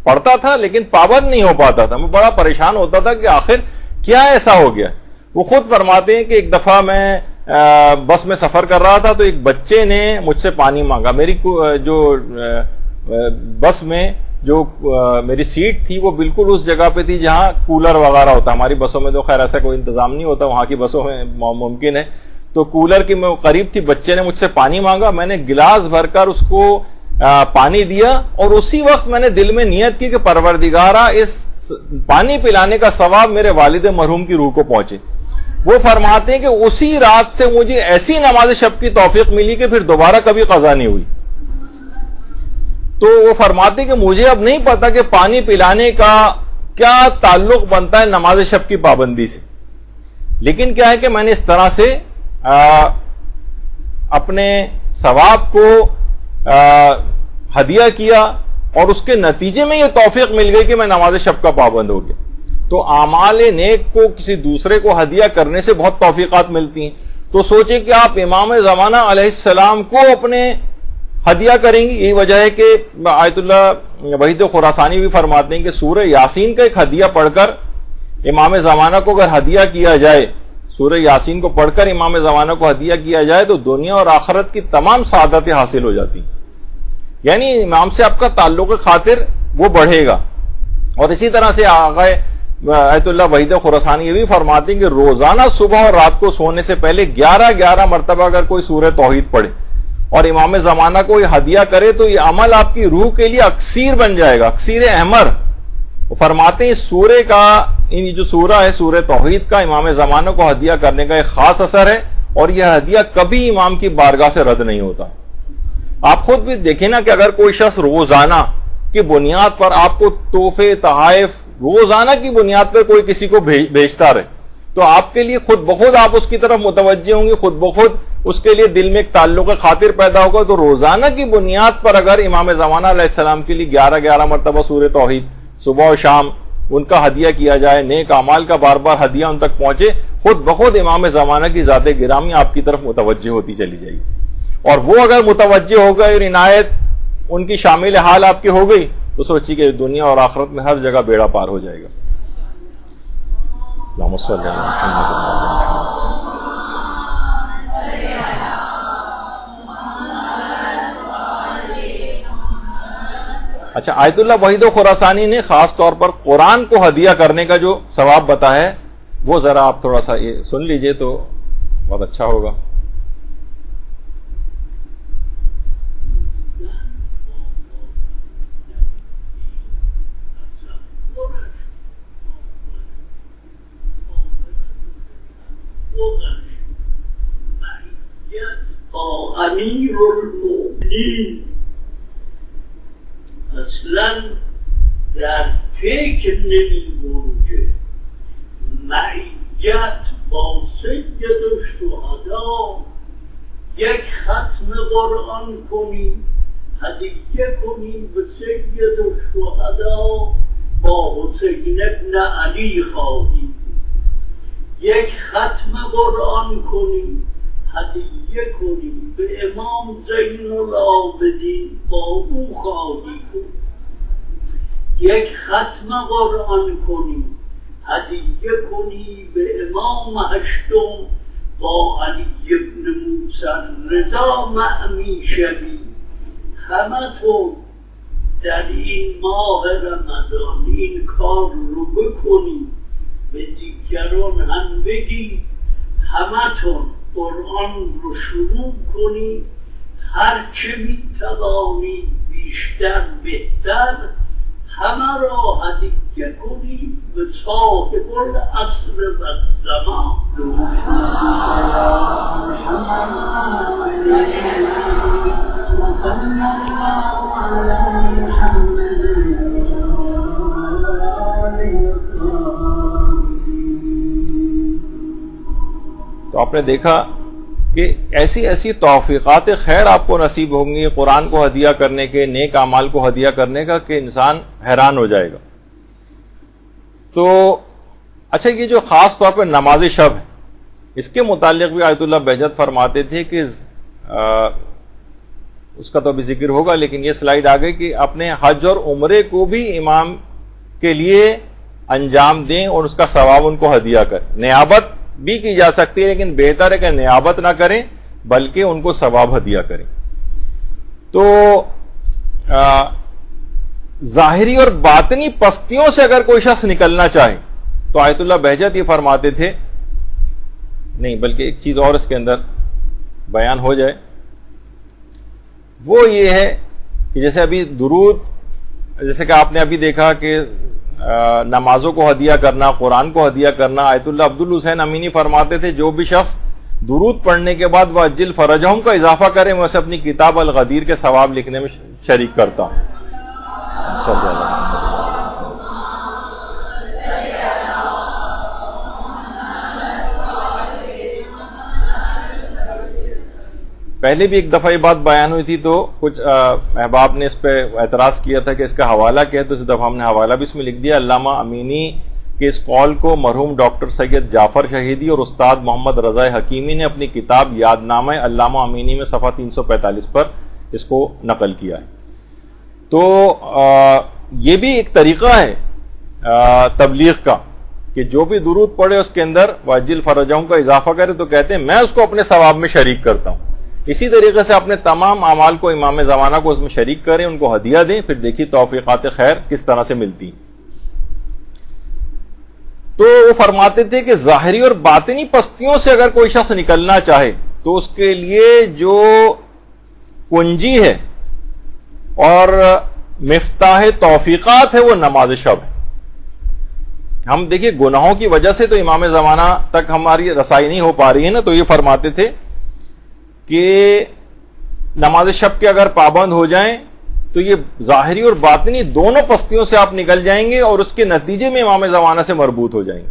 پڑھتا تھا لیکن پابند نہیں ہو پاتا تھا، میں بڑا پریشان ہوتا تھا کہ آخر کیا ایسا ہو گیا۔ وہ خود فرماتے ہیں کہ ایک دفعہ میں بس میں سفر کر رہا تھا تو ایک بچے نے مجھ سے پانی مانگا، میری جو بس میں جو میری سیٹ تھی وہ بالکل اس جگہ پہ تھی جہاں کولر وغیرہ ہوتا، ہماری بسوں میں تو خیر ایسا کوئی انتظام نہیں ہوتا، وہاں کی بسوں میں ممکن ہے، تو کولر کی میں قریب تھی، بچے نے مجھ سے پانی مانگا، میں نے گلاس بھر کر اس کو پانی دیا اور اسی وقت میں نے دل میں نیت کی کہ پروردگارا اس پانی پلانے کا ثواب میرے والد مرحوم کی روح کو پہنچے۔ وہ فرماتے ہیں کہ اسی رات سے مجھے ایسی نماز شب کی توفیق ملی کہ پھر دوبارہ کبھی قضا نہیں ہوئی۔ تو وہ فرماتے ہیں کہ مجھے اب نہیں پتا کہ پانی پلانے کا کیا تعلق بنتا ہے نماز شب کی پابندی سے، لیکن کیا ہے کہ میں نے اس طرح سے اپنے ثواب کو ہدیہ کیا اور اس کے نتیجے میں یہ توفیق مل گئی کہ میں نماز شب کا پابند ہو گیا۔ تو اعمال نیک کو کسی دوسرے کو ہدیہ کرنے سے بہت توفیقات ملتی ہیں۔ تو سوچیں کہ آپ امام زمانہ علیہ السلام کو اپنے ہدیہ کریں گی، یہی وجہ ہے کہ آیت اللہ وحید خراسانی بھی فرماتے ہیں کہ سورہ یاسین کا ایک ہدیہ پڑھ کر امام زمانہ کو اگر ہدیہ کیا جائے، سورہ یاسین کو پڑھ کر امام زمانہ کو ہدیہ کیا جائے تو دنیا اور آخرت کی تمام سعادتیں حاصل ہو جاتی، یعنی امام سے آپ کا تعلق خاطر وہ بڑھے گا۔ اور اسی طرح سے آقا آیت اللہ وحید خراسانی یہ بھی فرماتے ہیں کہ روزانہ صبح اور رات کو سونے سے پہلے 11 مرتبہ اگر کوئی سورہ توحید پڑھے اور امام زمانہ کو یہ ہدیہ کرے تو یہ عمل آپ کی روح کے لیے اکسیر بن جائے گا، اکسیر احمر۔ وہ فرماتے ہیں اس سورے کا، یہ جو سورہ ہے سورہ توحید کا، امام زمانہ کو ہدیہ کرنے کا ایک خاص اثر ہے اور یہ ہدیہ کبھی امام کی بارگاہ سے رد نہیں ہوتا۔ آپ خود بھی دیکھیں نا کہ اگر کوئی شخص روزانہ کی بنیاد پر آپ کو تحفے تحائف روزانہ کی بنیاد پر کوئی کسی کو بھیجتا رہے تو آپ کے لیے خود بخود آپ اس کی طرف متوجہ ہوں گے، خود بخود اس کے لیے دل میں ایک تعلق خاطر پیدا ہوگا. تو روزانہ کی بنیاد پر اگر امام زمانہ علیہ السلام کے لیے 11 مرتبہ سورہ توحید صبح و شام ان کا ہدیہ کیا جائے, نیک اعمال کا بار بار ہدیہ ان تک پہنچے, خود بخود امام زمانہ کی ذات گرامی آپ کی طرف متوجہ ہوتی چلی جائے گی. اور وہ اگر متوجہ ہو گئے اور عنایت ان کی شامل حال آپ کی ہو گئی تو سوچیے کہ دنیا اور آخرت میں ہر جگہ بیڑا پار ہو جائے گا. اللہم صلی علی محمد. اچھا, آیت اللہ وحید خراسانی نے خاص طور پر قرآن کو ہدیہ کرنے کا جو ثواب بتایا ہے وہ ذرا آپ تھوڑا سا یہ سن لیجئے تو بہت اچھا ہوگا. امیر المؤمنین اصلا در فکر نمی گنجه معیت با سید الشهدا یک ختم قرآن کنیم هدیه کنیم به سید الشهدا با حسین ابن علی خواهیم, یک ختم قرآن کنیم هدیه کنیم به امام زین العابدین با او خواهی کنیم, یک ختم قرآن کنیم هدیه کنیم به امام هشتم با علی ابن موسی رضا مأمی شوی. همتون در این ماه رمضان این کار رو بکنید, به دیگران هم بگید, همتون قرآن رو شروع کنید, هر چه می توانید بیشتر بهتر, همه را هدیه کنید به صاحب العصر و الزمان. تو آپ نے دیکھا کہ ایسی ایسی توفیقات خیر آپ کو نصیب ہوں گی قرآن کو ہدیہ کرنے کے, نیک اعمال کو ہدیہ کرنے کا, کہ انسان حیران ہو جائے گا. تو اچھا, یہ جو خاص طور پہ نماز شب ہے اس کے متعلق بھی آیت اللہ بہجت فرماتے تھے کہ اس کا تو ابھی ذکر ہوگا, لیکن یہ سلائیڈ آ گئی کہ اپنے حج اور عمرے کو بھی امام کے لیے انجام دیں اور اس کا ثواب ان کو ہدیہ کریں. نیابت بھی کی جا سکتی ہے لیکن بہتر ہے کہ نیابت نہ کریں بلکہ ان کو ثواب ہدیہ کریں. تو ظاہری اور باطنی پستیوں سے اگر کوئی شخص نکلنا چاہے تو آیت اللہ بہجت یہ فرماتے تھے, نہیں بلکہ ایک چیز اور اس کے اندر بیان ہو جائے, وہ یہ ہے کہ جیسے ابھی درود, جیسے کہ آپ نے ابھی دیکھا کہ نمازوں کو ہدیہ کرنا, قرآن کو ہدیہ کرنا, آیت اللہ عبد الحسین امینی فرماتے تھے جو بھی شخص درود پڑھنے کے بعد وَأَجِّلْ فَرَجَهُمْ کا اضافہ کرے میں اسے اپنی کتاب الغدیر کے ثواب لکھنے میں شریک کرتا ہوں. صلی اللہ علیہ وسلم. پہلے بھی ایک دفعہ یہ بات بیان ہوئی تھی تو کچھ احباب نے اس پہ اعتراض کیا تھا کہ اس کا حوالہ کیا ہے, تو اس دفعہ ہم نے حوالہ بھی اس میں لکھ دیا. علامہ امینی کے اس قول کو مرحوم ڈاکٹر سید جعفر شہیدی اور استاد محمد رضا حکیمی نے اپنی کتاب یادنامہ علامہ امینی میں صفحہ 345 پر اس کو نقل کیا ہے. تو یہ بھی ایک طریقہ ہے تبلیغ کا کہ جو بھی درود پڑھے اس کے اندر وَأَجِّلْ فَرَجَهُمْ کا اضافہ کرے تو کہتے ہیں میں اس کو اپنے ثواب میں شریک کرتا ہوں. اسی طریقے سے اپنے تمام اعمال کو امام زمانہ کو اس میں شریک کریں, ان کو ہدیہ دیں, پھر دیکھیے توفیقات خیر کس طرح سے ملتی. تو وہ فرماتے تھے کہ ظاہری اور باطنی پستیوں سے اگر کوئی شخص نکلنا چاہے تو اس کے لیے جو کنجی ہے اور مفتاح توفیقات ہے وہ نماز شب ہے. ہم دیکھیے گناہوں کی وجہ سے تو امام زمانہ تک ہماری رسائی نہیں ہو پا رہی ہے نا, تو یہ فرماتے تھے کہ نماز شب کے اگر پابند ہو جائیں تو یہ ظاہری اور باطنی دونوں پستیوں سے آپ نکل جائیں گے اور اس کے نتیجے میں امام زمانہ سے مربوط ہو جائیں گے.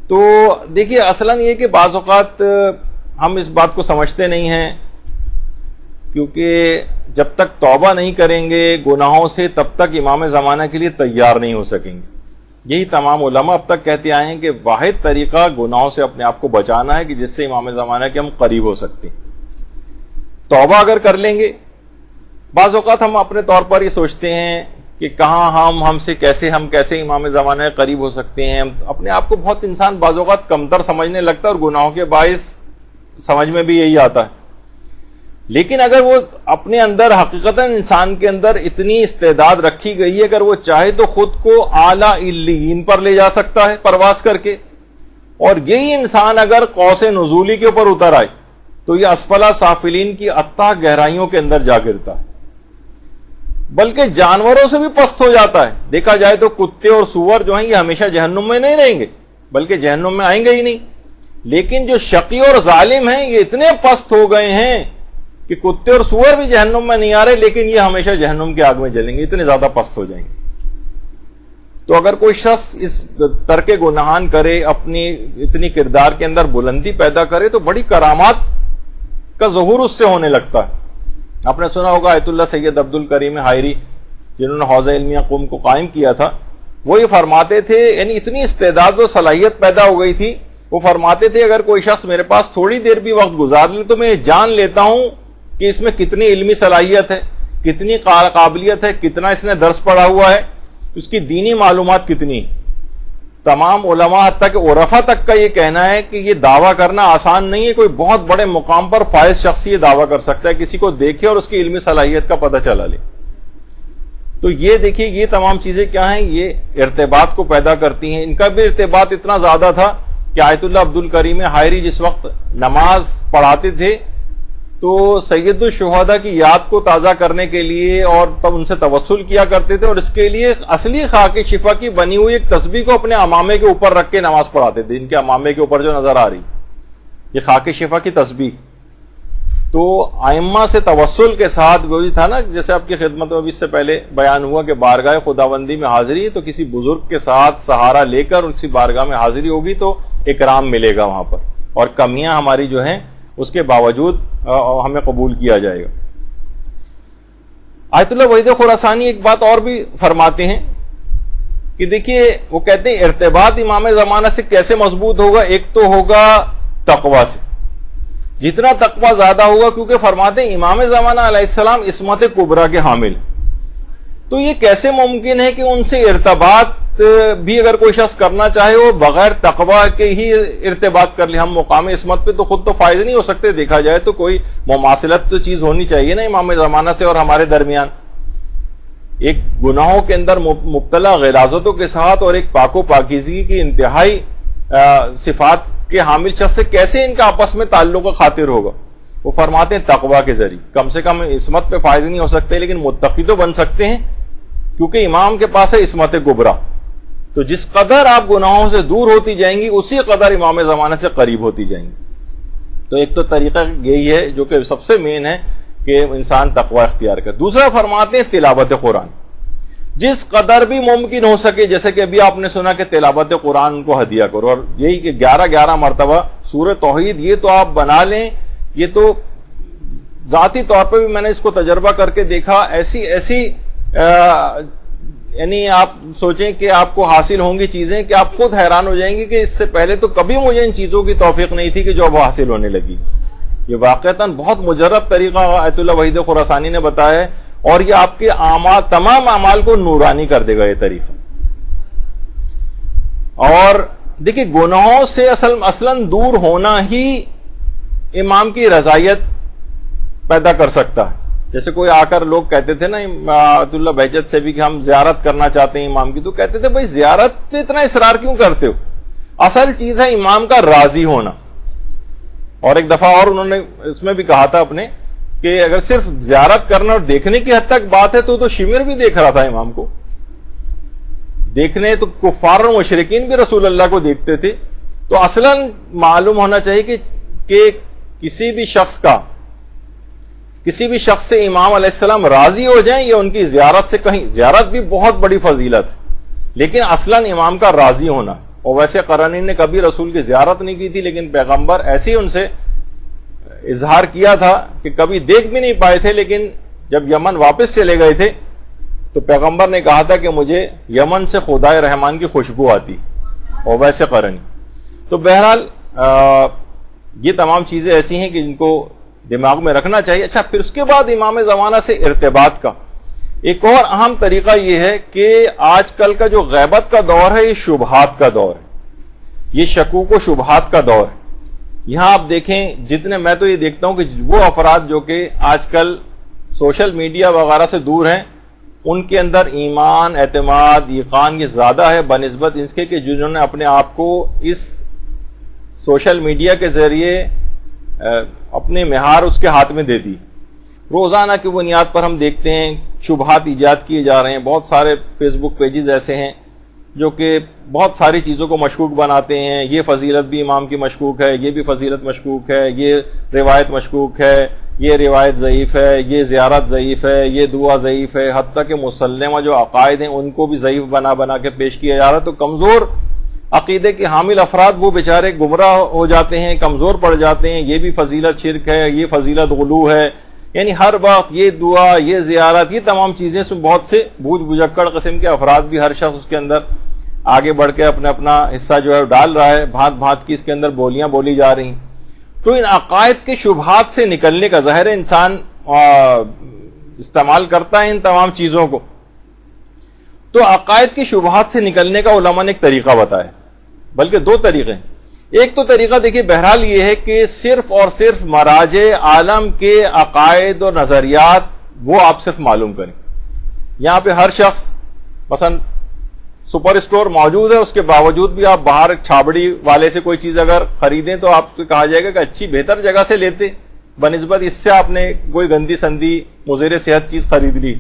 تو دیکھیے اصلاً یہ کہ بعض اوقات ہم اس بات کو سمجھتے نہیں ہیں، کیونکہ جب تک توبہ نہیں کریں گے گناہوں سے تب تک امام زمانہ کے لیے تیار نہیں ہو سکیں گے. یہی تمام علماء اب تک کہتے آئے ہیں کہ واحد طریقہ گناہوں سے اپنے آپ کو بچانا ہے کہ جس سے امام زمانہ کے ہم قریب ہو سکتے ہیں. توبہ اگر کر لیں گے، بعض اوقات ہم اپنے طور پر یہ سوچتے ہیں کہ کہاں ہم کیسے امام زمانہ کے قریب ہو سکتے ہیں. اپنے آپ کو بہت انسان بعض اوقات کمتر سمجھنے لگتا ہے اور گناہوں کے باعث سمجھ میں بھی یہی آتا ہے. لیکن اگر وہ اپنے اندر حقیقتاً انسان کے اندر اتنی استعداد رکھی گئی ہے، اگر وہ چاہے تو خود کو اعلیٰ علیین پر لے جا سکتا ہے پرواز کر کے، اور یہی انسان اگر قوس نزولی کے اوپر اتر آئے تو یہ اسفل سافلین کی اتھاہ گہرائیوں کے اندر جا گرتا ہے، بلکہ جانوروں سے بھی پست ہو جاتا ہے. دیکھا جائے تو کتے اور سور جو ہیں یہ ہمیشہ جہنم میں نہیں رہیں گے، بلکہ جہنم میں آئیں گے ہی نہیں. لیکن جو شقی اور ظالم ہیں یہ اتنے پست ہو گئے ہیں کہ کتے اور سور بھی جہنم میں نہیں آ رہے، لیکن یہ ہمیشہ جہنم کی آگ میں جلیں گے، اتنے زیادہ پست ہو جائیں گے. تو اگر کوئی شخص اس ترک گناہان کرے، اپنی اتنی کردار کے اندر بلندی پیدا کرے، تو بڑی کرامات کا ظہور اس سے ہونے لگتا ہے. آپ نے سنا ہوگا آیت اللہ سید عبد الکریم حائری جنہوں نے حوزہ علمیہ قم کو قائم کیا تھا، وہ یہ فرماتے تھے، یعنی اتنی استعداد و صلاحیت پیدا ہو گئی تھی، وہ فرماتے تھے اگر کوئی شخص میرے پاس تھوڑی دیر بھی وقت گزار لے تو میں یہ جان لیتا ہوں کہ اس میں کتنی علمی صلاحیت ہے، کتنی قابلیت ہے، کتنا اس نے درس پڑھا ہوا ہے، اس کی دینی معلومات کتنی. تمام علماء حتیٰ کہ عرفا تک کا یہ کہنا ہے کہ یہ دعویٰ کرنا آسان نہیں ہے. کوئی بہت بڑے مقام پر فائز شخص یہ دعویٰ کر سکتا ہے، کسی کو دیکھے اور اس کی علمی صلاحیت کا پتہ چلا لے. تو یہ دیکھیے یہ تمام چیزیں کیا ہیں، یہ ارتباط کو پیدا کرتی ہیں. ان کا بھی ارتباط اتنا زیادہ تھا کہ آیت اللہ عبد الکریم حائری جس وقت نماز پڑھاتے تھے تو سید الشہداء کی یاد کو تازہ کرنے کے لیے اور تب ان سے توسل کیا کرتے تھے، اور اس کے لیے اصلی خاک شفا کی بنی ہوئی ایک تسبیح کو اپنے امامے کے اوپر رکھ کے نماز پڑھاتے تھے. ان کے امامے کے اوپر جو نظر آ رہی یہ خاک شفا کی تسبیح. تو ائمہ سے توسل کے ساتھ وہی تھا نا، جیسے آپ کی خدمت میں بھی اس سے پہلے بیان ہوا کہ بارگاہ خداوندی میں حاضری، تو کسی بزرگ کے ساتھ سہارا لے کر اسی بارگاہ میں حاضری ہوگی تو اکرام ملے گا وہاں پر، اور کمیاں ہماری جو ہیں اس کے باوجود ہمیں قبول کیا جائے گا. آیت اللہ وحید خراسانی ایک بات اور بھی فرماتے ہیں کہ دیکھیے وہ کہتے ہیں ارتباط امام زمانہ سے کیسے مضبوط ہوگا. ایک تو ہوگا تقوی سے، جتنا تقوی زیادہ ہوگا، کیونکہ فرماتے ہیں امام زمانہ علیہ السلام عصمت کبریٰ کے حامل، تو یہ کیسے ممکن ہے کہ ان سے ارتباط بھی اگر کوئی شخص کرنا چاہے وہ بغیر تقوی کے ہی ارتباط کر لے. ہم مقام عصمت پہ تو خود تو فائز نہیں ہو سکتے، دیکھا جائے تو کوئی مماثلت تو چیز ہونی چاہیے نا امام زمانہ سے اور ہمارے درمیان. ایک گناہوں کے اندر مبتلا غلاظتوں کے ساتھ اور ایک پاک و پاکیزگی کی انتہائی صفات کے حامل شخص سے کیسے ان کا آپس میں تعلق و خاطر ہوگا. وہ فرماتے ہیں تقوی کے ذریعے. کم سے کم عصمت پہ فائز نہیں ہو سکتے لیکن متقی تو بن سکتے ہیں، کیونکہ امام کے پاس ہے عصمت کبریٰ. تو جس قدر آپ گناہوں سے دور ہوتی جائیں گی اسی قدر امام زمانہ سے قریب ہوتی جائیں گی. تو ایک تو طریقہ یہی ہے جو کہ سب سے مین ہے کہ انسان تقوی اختیار کرے. دوسرا فرماتے ہیں تلاوت قرآن، جس قدر بھی ممکن ہو سکے. جیسے کہ ابھی آپ نے سنا کہ تلاوت قرآن کو ہدیہ کرو، اور یہی کہ 11 مرتبہ سورہ توحید یہ تو آپ بنا لیں. یہ تو ذاتی طور پہ بھی میں نے اس کو تجربہ کر کے دیکھا، ایسی یعنی آپ سوچیں کہ آپ کو حاصل ہوں گی چیزیں کہ آپ خود حیران ہو جائیں گے کہ اس سے پہلے تو کبھی مجھے ان چیزوں کی توفیق نہیں تھی کہ جو اب حاصل ہونے لگی. یہ واقعتاً بہت مجرب طریقہ آیت اللہ وحید خراسانی نے بتایا ہے، اور یہ آپ کے تمام اعمال کو نورانی کر دے گا یہ طریقہ. اور دیکھیں گناہوں سے اصلاً دور ہونا ہی امام کی رضائیت پیدا کر سکتا ہے. جیسے کوئی آ کر لوگ کہتے تھے نا عبد اللہ بہجت سے بھی کہ ہم زیارت کرنا چاہتے ہیں امام کی، تو کہتے تھے بھائی زیارت پہ اتنا اصرار کیوں کرتے ہو؟ اصل چیز ہے امام کا راضی ہونا. اور ایک دفعہ اور انہوں نے اس میں بھی کہا تھا اپنے کہ اگر صرف زیارت کرنا اور دیکھنے کی حد تک بات ہے تو شمر بھی دیکھ رہا تھا امام کو. دیکھنے تو کفار و مشرکین بھی رسول اللہ کو دیکھتے تھے. تو اصلاً معلوم ہونا چاہیے کہ کسی بھی شخص سے امام علیہ السلام راضی ہو جائیں یا ان کی زیارت سے کہیں، زیارت بھی بہت بڑی فضیلت ہے لیکن اصلاً امام کا راضی ہونا. ویسے قرنی نے کبھی رسول کی زیارت نہیں کی تھی، لیکن پیغمبر ایسے ہی ان سے اظہار کیا تھا کہ کبھی دیکھ بھی نہیں پائے تھے، لیکن جب یمن واپس چلے گئے تھے تو پیغمبر نے کہا تھا کہ مجھے یمن سے خدائے رحمان کی خوشبو آتی، اور ویسے قرنی. تو بہرحال یہ تمام چیزیں ایسی ہیں کہ جن کو دماغ میں رکھنا چاہیے. اچھا، پھر اس کے بعد امام زمانہ سے ارتباط کا ایک اور اہم طریقہ یہ ہے کہ آج کل کا جو غیبت کا دور ہے یہ شبہات کا دور ہے، یہ شکوک و شبہات کا دور ہے. یہاں آپ دیکھیں، جتنے میں تو یہ دیکھتا ہوں کہ وہ افراد جو کہ آج کل سوشل میڈیا وغیرہ سے دور ہیں، ان کے اندر ایمان، اعتماد، یقین یہ زیادہ ہے بنسبت اس کے کہ جنہوں نے اپنے آپ کو اس سوشل میڈیا کے ذریعے اپنے مہار اس کے ہاتھ میں دے دی. روزانہ کی بنیاد پر ہم دیکھتے ہیں شبہات ایجاد کیے جا رہے ہیں. بہت سارے فیس بک پیجز ایسے ہیں جو کہ بہت ساری چیزوں کو مشکوک بناتے ہیں. یہ فضیلت بھی امام کی مشکوک ہے، یہ بھی فضیلت مشکوک ہے، یہ روایت مشکوک ہے، یہ روایت ضعیف ہے، یہ زیارت ضعیف ہے، یہ دعا ضعیف ہے، حتیٰ کہ مسلمہ جو عقائد ہیں ان کو بھی ضعیف بنا کے پیش کیا جا رہا ہے. تو کمزور عقیدے کے حامل افراد وہ بیچارے گمراہ ہو جاتے ہیں، کمزور پڑ جاتے ہیں. یہ بھی فضیلت شرک ہے، یہ فضیلت غلو ہے، یعنی ہر وقت یہ دعا، یہ زیارت، یہ تمام چیزیں بہت سے بوجھ بجکڑ قسم کے افراد بھی ہر شخص اس کے اندر آگے بڑھ کے اپنا حصہ جو ہے ڈال رہا ہے. بھانت بھانت کی اس کے اندر بولیاں بولی جا رہی ہیں. تو ان عقائد کے شبہات سے نکلنے کا ظاہر انسان استعمال کرتا ہے ان تمام چیزوں کو. تو عقائد کی شبہات سے نکلنے کا علماء نے ایک طریقہ بتایا، بلکہ دو طریقے. ایک تو طریقہ دیکھیے بہرحال یہ ہے کہ صرف اور صرف مراجع عالم کے عقائد اور نظریات وہ آپ صرف معلوم کریں. یہاں پہ ہر شخص مثلا سپر اسٹور موجود ہے، اس کے باوجود بھی آپ باہر چھابڑی والے سے کوئی چیز اگر خریدیں تو آپ کو کہا جائے گا کہ اچھی بہتر جگہ سے لیتے، بنسبت اس سے آپ نے کوئی گندی سندی مضر صحت چیز خرید لی.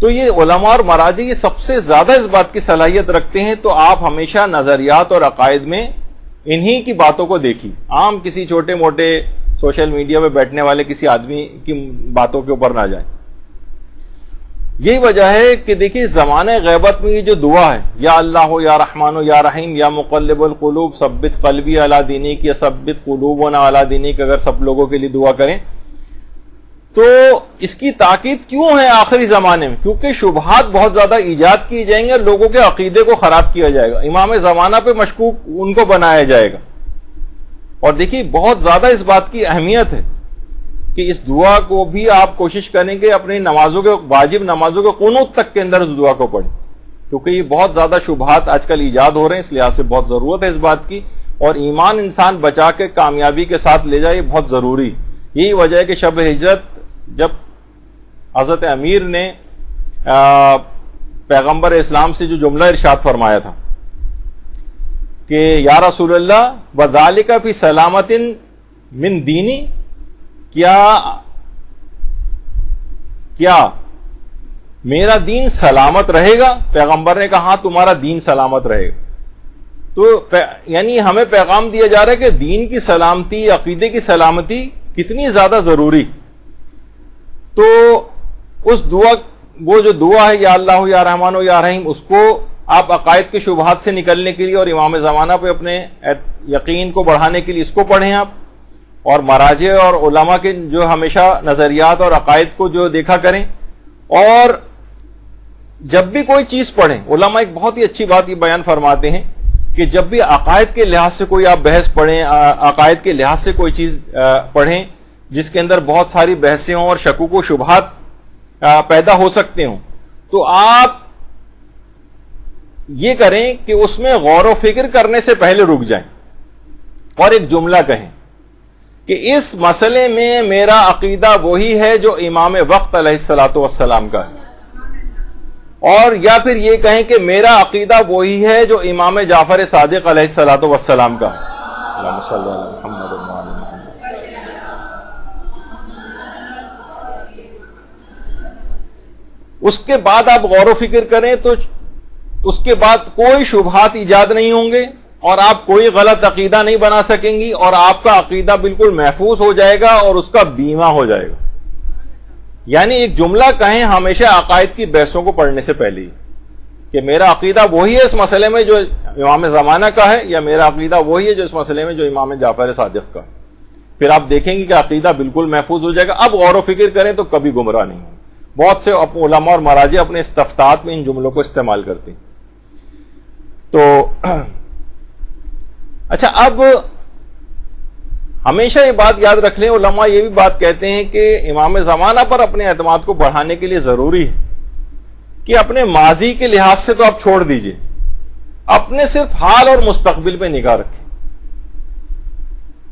تو یہ علماء اور مراجع یہ سب سے زیادہ اس بات کی صلاحیت رکھتے ہیں. تو آپ ہمیشہ نظریات اور عقائد میں انہی کی باتوں کو دیکھیے، عام کسی چھوٹے موٹے سوشل میڈیا پہ بیٹھنے والے کسی آدمی کی باتوں کے اوپر نہ جائیں. یہی وجہ ہے کہ دیکھیے زمانہ غیبت میں یہ جو دعا ہے، یا اللہ یا رحمان یا رحیم یا مقلب القلوب ثبت قلبی علی دینک یا ثبت قلوبنا علی دینک، اگر سب لوگوں کے لیے دعا کریں تو اس کی تاکید کیوں ہے آخری زمانے میں؟ کیونکہ شبہات بہت زیادہ ایجاد کی جائیں گے، لوگوں کے عقیدے کو خراب کیا جائے گا، امام زمانہ پہ مشکوک ان کو بنایا جائے گا. اور دیکھیے بہت زیادہ اس بات کی اہمیت ہے کہ اس دعا کو بھی آپ کوشش کریں کہ اپنی نمازوں کے واجب نمازوں کے قنوت تک کے اندر اس دعا کو پڑھیں، کیونکہ یہ بہت زیادہ شبہات آج کل ایجاد ہو رہے ہیں. اس لحاظ سے بہت ضرورت ہے اس بات کی، اور ایمان انسان بچا کے کامیابی کے ساتھ لے جائے، یہ بہت ضروری. یہی وجہ ہے کہ شب ہجرت جب حضرت امیر نے پیغمبر اسلام سے جو جملہ ارشاد فرمایا تھا کہ یا رسول اللہ وذالک فی سلامت من دینی، کیا میرا دین سلامت رہے گا؟ پیغمبر نے کہا ہاں تمہارا دین سلامت رہے گا. تو یعنی ہمیں پیغام دیا جا رہا ہے کہ دین کی سلامتی، عقیدے کی سلامتی کتنی زیادہ ضروری. تو اس دعا، وہ جو دعا ہے یا اللہ یا رحمان یا رحیم، اس کو آپ عقائد کے شبہات سے نکلنے کے لیے اور امام زمانہ پہ اپنے یقین کو بڑھانے کے لیے اس کو پڑھیں آپ. اور مراجع اور علماء کے جو ہمیشہ نظریات اور عقائد کو جو دیکھا کریں. اور جب بھی کوئی چیز پڑھیں، علماء ایک بہت ہی اچھی بات یہ بیان فرماتے ہیں کہ جب بھی عقائد کے لحاظ سے کوئی آپ بحث پڑھیں، عقائد کے لحاظ سے کوئی چیز پڑھیں جس کے اندر بہت ساری بحثیں ہوں اور شکوک و شبہات پیدا ہو سکتے ہوں، تو آپ یہ کریں کہ اس میں غور و فکر کرنے سے پہلے رک جائیں اور ایک جملہ کہیں کہ اس مسئلے میں میرا عقیدہ وہی ہے جو امام وقت علیہ الصلوۃ والسلام کا ہے، اور یا پھر یہ کہیں کہ میرا عقیدہ وہی ہے جو امام جعفر صادق علیہ الصلوۃ والسلام کا ہے. اللہم صلی علی محمد و علی محمد. اس کے بعد آپ غور و فکر کریں تو اس کے بعد کوئی شبہات ایجاد نہیں ہوں گے اور آپ کوئی غلط عقیدہ نہیں بنا سکیں گی، اور آپ کا عقیدہ بالکل محفوظ ہو جائے گا اور اس کا بیمہ ہو جائے گا. یعنی ایک جملہ کہیں ہمیشہ عقائد کی بحثوں کو پڑھنے سے پہلے ہی کہ میرا عقیدہ وہی ہے اس مسئلے میں جو امام زمانہ کا ہے، یا میرا عقیدہ وہی ہے جو اس مسئلے میں جو امام جعفر صادق کا ہے. پھر آپ دیکھیں گے کہ عقیدہ بالکل محفوظ ہو جائے گا. اب غور و فکر کریں تو کبھی گمراہ نہیں ہوں. بہت سے علماء اور مراجع اپنے استفتاحات میں ان جملوں کو استعمال کرتے ہیں. تو اچھا، اب ہمیشہ یہ بات یاد رکھ لیں، علماء یہ بھی بات کہتے ہیں کہ امام زمانہ پر اپنے اعتماد کو بڑھانے کے لیے ضروری ہے کہ اپنے ماضی کے لحاظ سے تو آپ چھوڑ دیجئے، اپنے صرف حال اور مستقبل پہ نگاہ رکھیں.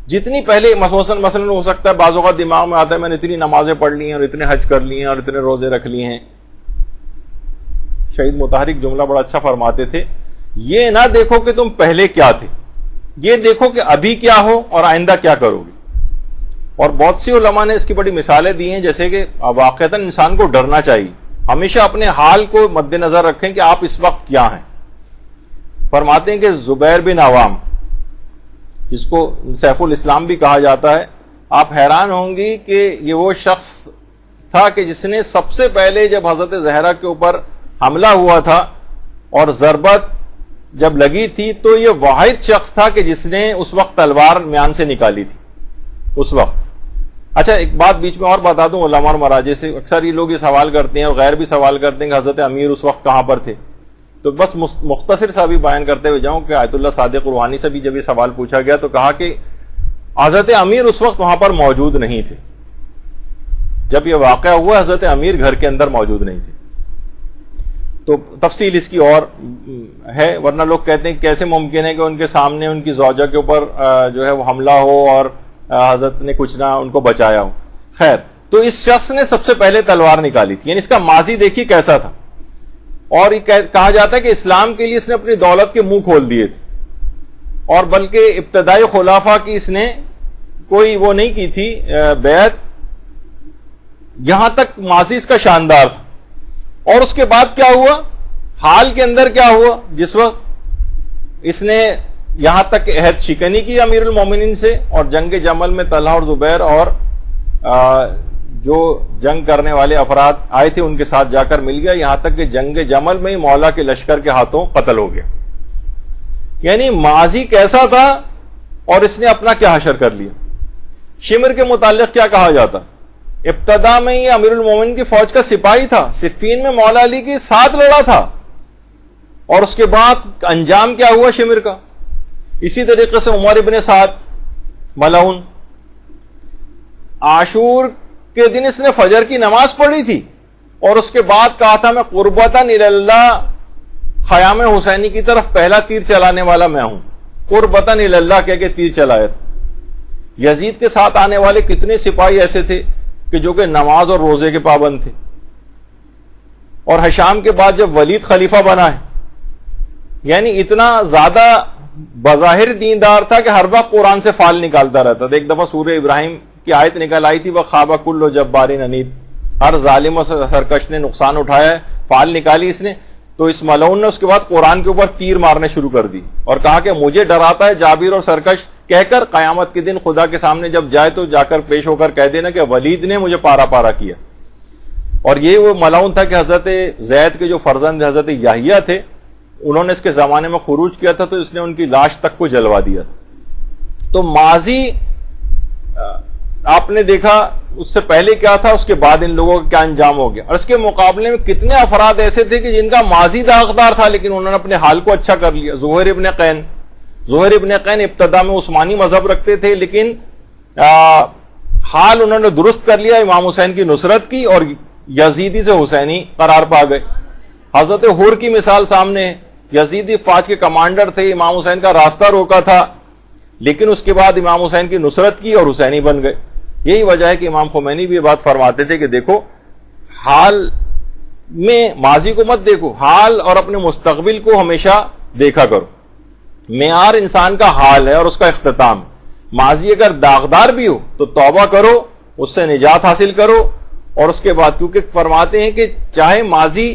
جتنی پہلے مثلا ہو سکتا ہے بعض اوقات دماغ میں آتا ہے میں نے اتنی نمازیں پڑھ لی ہیں اور اتنے حج کر لیے ہیں اور اتنے روزے رکھ لیے ہیں. شہید متحرک جملہ بڑا اچھا فرماتے تھے، یہ نہ دیکھو کہ تم پہلے کیا تھے، یہ دیکھو کہ ابھی کیا ہو اور آئندہ کیا کرو گے. اور بہت سی علماء نے اس کی بڑی مثالیں دی ہیں، جیسے کہ واقعتاً انسان کو ڈرنا چاہیے، ہمیشہ اپنے حال کو مد نظر رکھیں کہ آپ اس وقت کیا ہیں. فرماتے ہیں کہ زبیر بن عوام، جس کو سیف الاسلام بھی کہا جاتا ہے، آپ حیران ہوں گی کہ یہ وہ شخص تھا کہ جس نے سب سے پہلے جب حضرت زہرا کے اوپر حملہ ہوا تھا اور ضربت جب لگی تھی تو یہ واحد شخص تھا کہ جس نے اس وقت تلوار میان سے نکالی تھی اس وقت. اچھا، ایک بات بیچ میں اور بتا دوں علماء اور مراجع سے، اکثر یہ لوگ یہ سوال کرتے ہیں اور غیر بھی سوال کرتے ہیں کہ حضرت امیر اس وقت کہاں پر تھے. تو بس مختصر سا بھی بیان کرتے ہوئے جاؤں کہ آیت اللہ صادق روحانی سے بھی جب یہ سوال پوچھا گیا تو کہا کہ حضرت امیر اس وقت وہاں پر موجود نہیں تھے. جب یہ واقعہ ہوا حضرت امیر گھر کے اندر موجود نہیں تھے. تو تفصیل اس کی اور ہے، ورنہ لوگ کہتے ہیں کیسے ممکن ہے کہ ان کے سامنے ان کی زوجہ کے اوپر جو ہے وہ حملہ ہو اور حضرت نے کچھ نہ ان کو بچایا ہو. خیر، تو اس شخص نے سب سے پہلے تلوار نکالی تھی، یعنی اس کا ماضی دیکھیے کیسا تھا. اور یہ کہا جاتا ہے کہ اسلام کے لیے اس نے اپنی دولت کے منہ کھول دیے تھے، اور بلکہ ابتدائی خلافہ کی اس نے کوئی وہ نہیں کی تھی بیعت، یہاں تک ماضی اس کا شاندار تھا. اور اس کے بعد کیا ہوا، حال کے اندر کیا ہوا، جس وقت اس نے یہاں تک عہد شکنی کی امیر المومنین سے، اور جنگ جمل میں طلحہ اور زبیر اور جو جنگ کرنے والے افراد آئے تھے ان کے ساتھ جا کر مل گیا، یہاں تک کہ جنگ جمل میں ہی مولا کے لشکر کے ہاتھوں قتل ہو گیا. یعنی ماضی کیسا تھا اور اس نے اپنا کیا حشر کر لیا. شمر کے متعلق کیا کہا جاتا، ابتدا میں یہ امیر المومنین کی فوج کا سپاہی تھا، صفین میں مولا علی کے ساتھ لڑا تھا، اور اس کے بعد انجام کیا ہوا شمر کا. اسی طریقے سے عمر ابن سعد ملعون، عاشور کے دن اس نے فجر کی نماز پڑھی تھی اور اس کے بعد کہا تھا میں قربتاً اللہ خیام حسینی کی طرف پہلا تیر چلانے والا میں ہوں. قربتاً اللہ کہہ کے تیر چلایا تھا. یزید کے ساتھ آنے والے کتنے سپاہی ایسے تھے کہ جو کہ نماز اور روزے کے پابند تھے. اور ہشام کے بعد جب ولید خلیفہ بنا ہے، یعنی اتنا زیادہ بظاہر دیندار تھا کہ ہر وقت قرآن سے فال نکالتا رہتا تھا. ایک دفعہ سورہ ابراہیم کی آیت نکل آئی تھی، وَخَابَ كُلُّ جَبَّارٍ عَنِيدٍ، ہر ظالم و سرکش نے نقصان اٹھایا ہے، فال نکالی اس نے. تو اس ملعون نے اس کے بعد قرآن کے اوپر تیر مارنے شروع کر دی اور کہا کہ مجھے ڈراتا ہے جابر اور سرکش، کہہ کر قیامت کے دن خدا کے سامنے جب جائے تو جا کر پیش ہو کر کہہ دینا کہ ولید نے مجھے پارا پارا کیا. اور یہ وہ ملعون تھا کہ حضرت زید کے جو فرزند حضرت یحییٰ تھے انہوں نے اس کے زمانے میں خروج کیا تھا، تو اس نے ان کی لاش تک کو جلوا دیا تھا. تو ماضی آپ نے دیکھا اس سے پہلے کیا تھا، اس کے بعد ان لوگوں کا کیا انجام ہو گیا. اور اس کے مقابلے میں کتنے افراد ایسے تھے کہ جن کا ماضی داغدار تھا لیکن انہوں نے اپنے حال کو اچھا کر لیا. زہیر ابن قین ابتدا میں عثمانی مذہب رکھتے تھے لیکن حال انہوں نے درست کر لیا، امام حسین کی نصرت کی اور یزیدی سے حسینی قرار پا گئے. حضرت حر کی مثال سامنے ہے، یزیدی فوج کے کمانڈر تھے، امام حسین کا راستہ روکا تھا لیکن اس کے بعد امام حسین کی نصرت کی اور حسینی بن گئے. یہی وجہ ہے کہ امام خمینی بھی یہ بات فرماتے تھے کہ دیکھو حال میں ماضی کو مت دیکھو، حال اور اپنے مستقبل کو ہمیشہ دیکھا کرو. معیار انسان کا حال ہے اور اس کا اختتام. ماضی اگر داغدار بھی ہو تو توبہ کرو، اس سے نجات حاصل کرو، اور اس کے بعد کیونکہ فرماتے ہیں کہ چاہے ماضی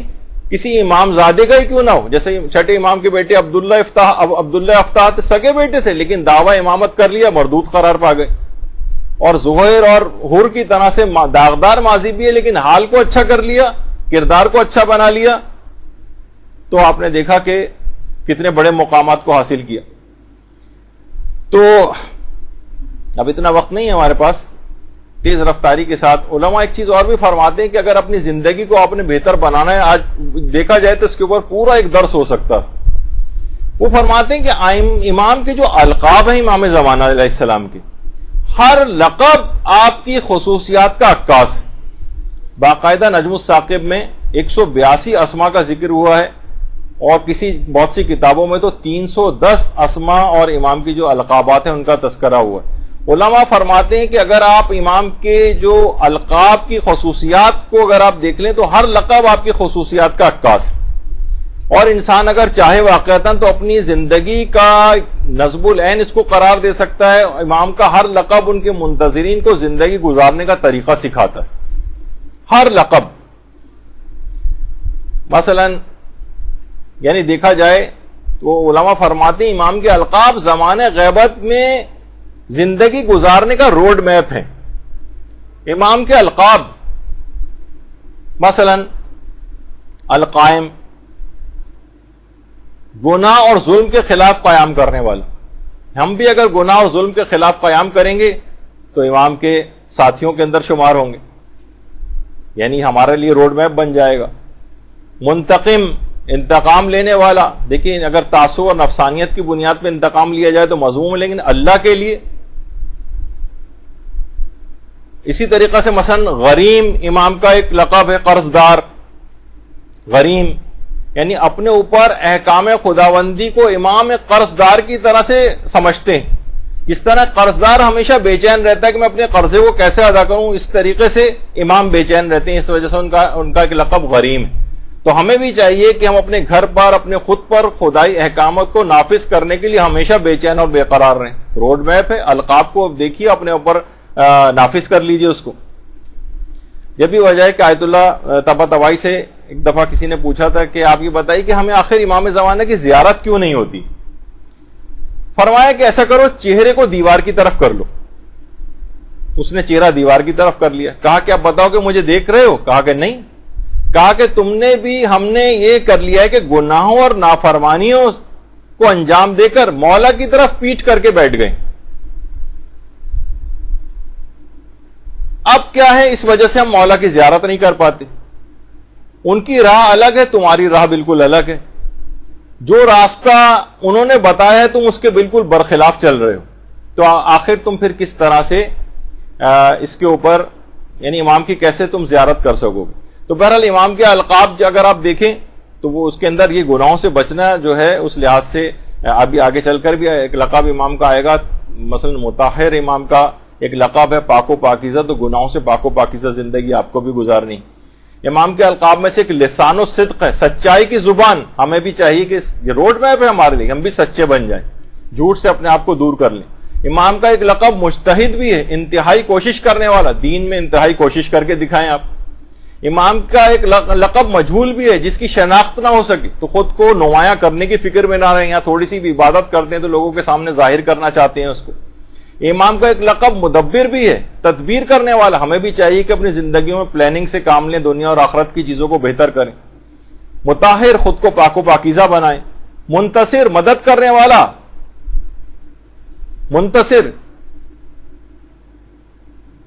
کسی امام زادے کا ہی کیوں نہ ہو، جیسے چھٹے امام کے بیٹے عبداللہ افتاح سگے بیٹے تھے لیکن دعویٰ امامت کر لیا، مردود قرار پا گئے. اور زہیر اور حر کی طرح سے داغدار ماضی بھی ہے لیکن حال کو اچھا کر لیا، کردار کو اچھا بنا لیا، تو آپ نے دیکھا کہ کتنے بڑے مقامات کو حاصل کیا. تو اب اتنا وقت نہیں ہے ہمارے پاس تیز رفتاری کے ساتھ. علماء ایک چیز اور بھی فرماتے ہیں کہ اگر اپنی زندگی کو آپ نے بہتر بنانا ہے, آج دیکھا جائے تو اس کے اوپر پورا ایک درس ہو سکتا ہے. وہ فرماتے ہیں کہ امام کے جو القاب ہیں امام زمانہ علیہ السلام کے, ہر لقب آپ کی خصوصیات کا عکاس. باقاعدہ نجم الثاقب میں 182 اسما کا ذکر ہوا ہے, اور بہت سی کتابوں میں تو 310 اسما اور امام کی جو القابات ہیں ان کا تذکرہ ہوا ہے. علماء فرماتے ہیں کہ اگر آپ امام کے جو القاب کی خصوصیات کو اگر آپ دیکھ لیں تو ہر لقب آپ کی خصوصیات کا عکاس ہے, اور انسان اگر چاہے واقعتاً تو اپنی زندگی کا نصب العین اس کو قرار دے سکتا ہے. امام کا ہر لقب ان کے منتظرین کو زندگی گزارنے کا طریقہ سکھاتا ہے, ہر لقب. مثلا یعنی دیکھا جائے تو علماء فرماتے ہیں امام کے القاب زمانہ غیبت میں زندگی گزارنے کا روڈ میپ ہے. امام کے القاب مثلا القائم, گناہ اور ظلم کے خلاف قیام کرنے والا. ہم بھی اگر گناہ اور ظلم کے خلاف قیام کریں گے تو امام کے ساتھیوں کے اندر شمار ہوں گے, یعنی ہمارے لیے روڈ میپ بن جائے گا. منتقم, انتقام لینے والا. دیکھیں اگر تعصب اور نفسانیت کی بنیاد پہ انتقام لیا جائے تو مذموم ہے, لیکن اللہ کے لیے. اسی طریقہ سے مثلا غریم امام کا ایک لقب ہے, قرض دار. غریم یعنی اپنے اوپر احکام خداوندی کو امام قرض دار کی طرح سے سمجھتے ہیں. جس طرح قرض دار ہمیشہ بے چین رہتا ہے کہ میں اپنے قرضے کو کیسے ادا کروں, اس طریقے سے امام بے چین رہتے ہیں, اس وجہ سے ان کا ایک لقب غریم ہے. تو ہمیں بھی چاہیے کہ ہم اپنے گھر پر اپنے خود پر خدائی احکامات کو نافذ کرنے کے لیے ہمیشہ بے چین اور بے قرار رہیں. روڈ میپ ہے, القاب کو دیکھیے, اپنے اوپر نافذ کر لیجئے اس کو. یہ بھی وجہ ہے کہ آیت اللہ طباطبائی سے ایک دفعہ کسی نے پوچھا تھا کہ آپ یہ بتائیے کہ ہمیں آخر امام زمانہ کی زیارت کیوں نہیں ہوتی. فرمایا کہ ایسا کرو, چہرے کو دیوار کی طرف کر لو. اس نے چہرہ دیوار کی طرف کر لیا. کہا کہ آپ بتاؤ کہ مجھے دیکھ رہے ہو؟ کہا کہ نہیں. کہا کہ تم نے بھی, ہم نے یہ کر لیا ہے کہ گناہوں اور نافرمانیوں کو انجام دے کر مولا کی طرف پیٹ کر کے بیٹھ گئے. اب کیا ہے, اس وجہ سے ہم مولا کی زیارت نہیں کر پاتے. ان کی راہ الگ ہے, تمہاری راہ بالکل الگ ہے. جو راستہ انہوں نے بتایا ہے تم اس کے بالکل برخلاف چل رہے ہو, تو آخر تم پھر کس طرح سے اس کے اوپر یعنی امام کی کیسے تم زیارت کر سکو گے. تو بہرحال امام کے القاب اگر آپ دیکھیں تو وہ اس کے اندر یہ گناہوں سے بچنا جو ہے اس لحاظ سے ابھی آگے چل کر بھی ایک لقب امام کا آئے گا. مثلا مطہر امام کا ایک لقب ہے پاک و پاکیزہ, تو گناہوں سے پاک و پاکیزہ زندگی آپ کو بھی گزارنی. امام کے القاب میں سے ایک لسان الصدق ہے, سچائی کی زبان. ہمیں بھی چاہیے کہ یہ روڈ میپ ہے ہمارے لیے, ہم بھی سچے بن جائیں, جھوٹ سے اپنے آپ کو دور کر لیں. امام کا ایک لقب مجتہد بھی ہے, انتہائی کوشش کرنے والا. دین میں انتہائی کوشش کر کے دکھائیں آپ. امام کا ایک لقب مجہول بھی ہے, جس کی شناخت نہ ہو سکے تو خود کو نمایاں کرنے کی فکر میں نہ رہیں. یہاں تھوڑی سی بھی عبادت کرتے ہیں تو لوگوں کے سامنے ظاہر کرنا چاہتے ہیں اس کو. امام کا ایک لقب مدبر بھی ہے, تدبیر کرنے والا. ہمیں بھی چاہیے کہ اپنی زندگیوں میں پلاننگ سے کام لیں, دنیا اور آخرت کی چیزوں کو بہتر کریں. مطہر, خود کو پاک و پاکیزہ بنائیں. منتصر, مدد کرنے والا. منتصر,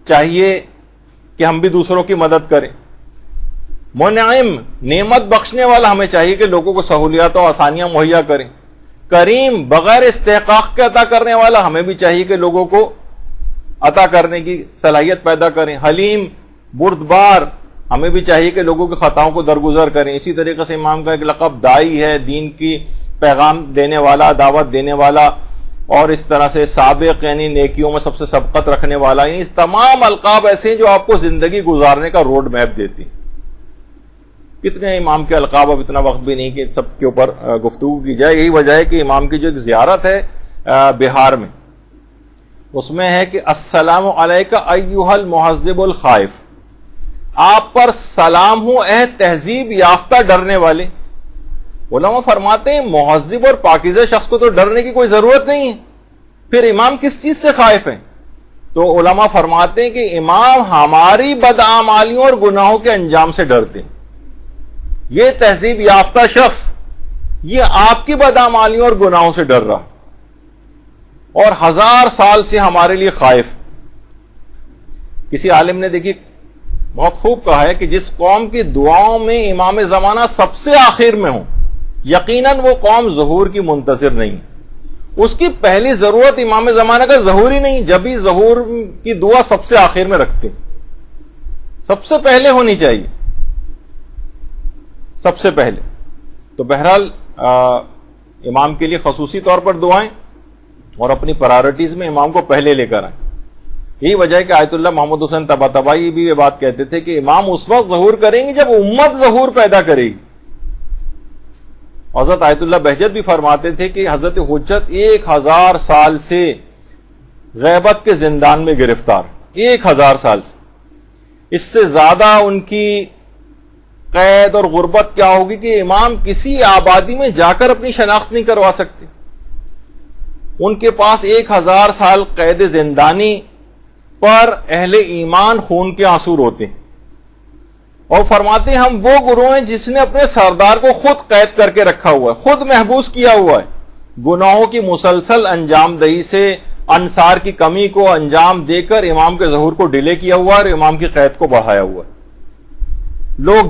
چاہیے کہ ہم بھی دوسروں کی مدد کریں. منعم, نعمت بخشنے والا. ہمیں چاہیے کہ لوگوں کو سہولیات و آسانیاں مہیا کریں. کریم, بغیر استحقاق کے عطا کرنے والا. ہمیں بھی چاہیے کہ لوگوں کو عطا کرنے کی صلاحیت پیدا کریں. حلیم, بردبار. ہمیں بھی چاہیے کہ لوگوں کی خطاؤں کو درگزر کریں. اسی طریقے سے امام کا ایک لقب دائی ہے, دین کی پیغام دینے والا, دعوت دینے والا. اور اس طرح سے سابق یعنی نیکیوں میں سب سے سبقت رکھنے والا. یعنی تمام القاب ایسے ہیں جو آپ کو زندگی گزارنے کا روڈ میپ دیتی. کتنے امام کے القاب, اب اتنا وقت بھی نہیں کہ سب کے اوپر گفتگو کی جائے. یہی وجہ ہے کہ امام کی جو ایک زیارت ہے بہار میں, اس میں ہے کہ السلام علیکہ ایھا المہذب الخائف. آپ پر سلام ہوں اے تہذیب یافتہ ڈرنے والے. علماء فرماتے ہیں مہذب اور پاکیزہ شخص کو تو ڈرنے کی کوئی ضرورت نہیں ہے, پھر امام کس چیز سے خائف ہیں؟ تو علماء فرماتے ہیں کہ امام ہماری بدعمالیوں اور گناہوں کے انجام سے ڈرتے ہیں. یہ تہذیب یافتہ شخص یہ آپ کی بدعمالیوں اور گناہوں سے ڈر رہا اور 1000 سال سے ہمارے لیے خائف. کسی عالم نے دیکھی بہت خوب کہا ہے کہ جس قوم کی دعاؤں میں امام زمانہ سب سے آخر میں ہوں یقیناً وہ قوم ظہور کی منتظر نہیں. اس کی پہلی ضرورت امام زمانہ کا ظہور ہی نہیں, جب ہی ظہور کی دعا سب سے آخر میں رکھتے, سب سے پہلے ہونی چاہیے, سب سے پہلے. تو بہرحال امام کے لیے خصوصی طور پر دعائیں اور اپنی پرائرٹیز میں امام کو پہلے لے کر آئیں. یہی وجہ ہے کہ آیت اللہ محمد حسین طباطبائی بھی یہ بات کہتے تھے کہ امام اس وقت ظہور کریں گے جب امت ظہور پیدا کرے گی. حضرت آیت اللہ بہجت بھی فرماتے تھے کہ حضرت حجت 1000 سال سے غیبت کے زندان میں گرفتار, 1000 سال سے. اس سے زیادہ ان کی قید اور غربت کیا ہوگی کہ امام کسی آبادی میں جا کر اپنی شناخت نہیں کروا سکتے. ان کے پاس 1000 سال قید زندانی پر اہل ایمان خون کے آنسو روتے ہیں اور فرماتے ہیں ہم وہ گروہ ہیں جس نے اپنے سردار کو خود قید کر کے رکھا ہوا ہے, خود محبوس کیا ہوا ہے. گناہوں کی مسلسل انجام دہی سے انصار کی کمی کو انجام دے کر امام کے ظہور کو ڈیلے کیا ہوا ہے اور امام کی قید کو بڑھایا ہوا ہے. لوگ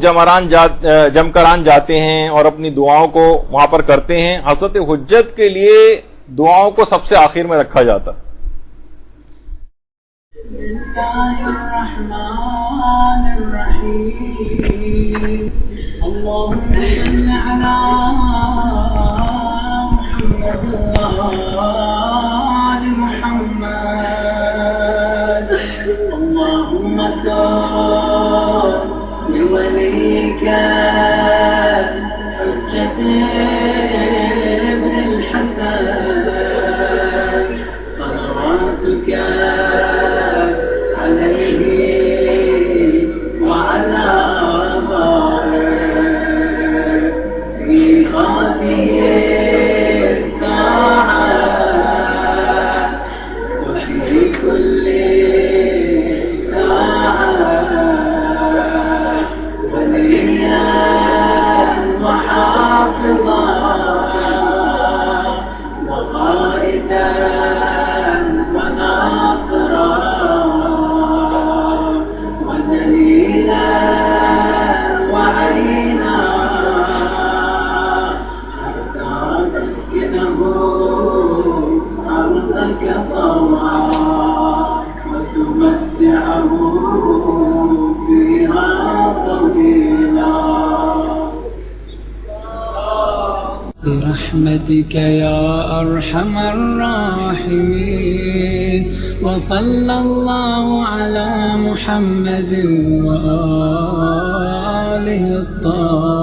جمکران جاتے ہیں اور اپنی دعاؤں کو وہاں پر کرتے ہیں. حضرت حجت کے لیے دعاؤں کو سب سے آخر میں رکھا جاتا. بسم اللہ الرحمن الرحیم اللہم صل علی محمد وآل محمد اللہم کن لولیک حجت ابن الحسن صلواتک برحمتك يا أرحم الراحمين وصلى الله على محمد وآله الطاهرين.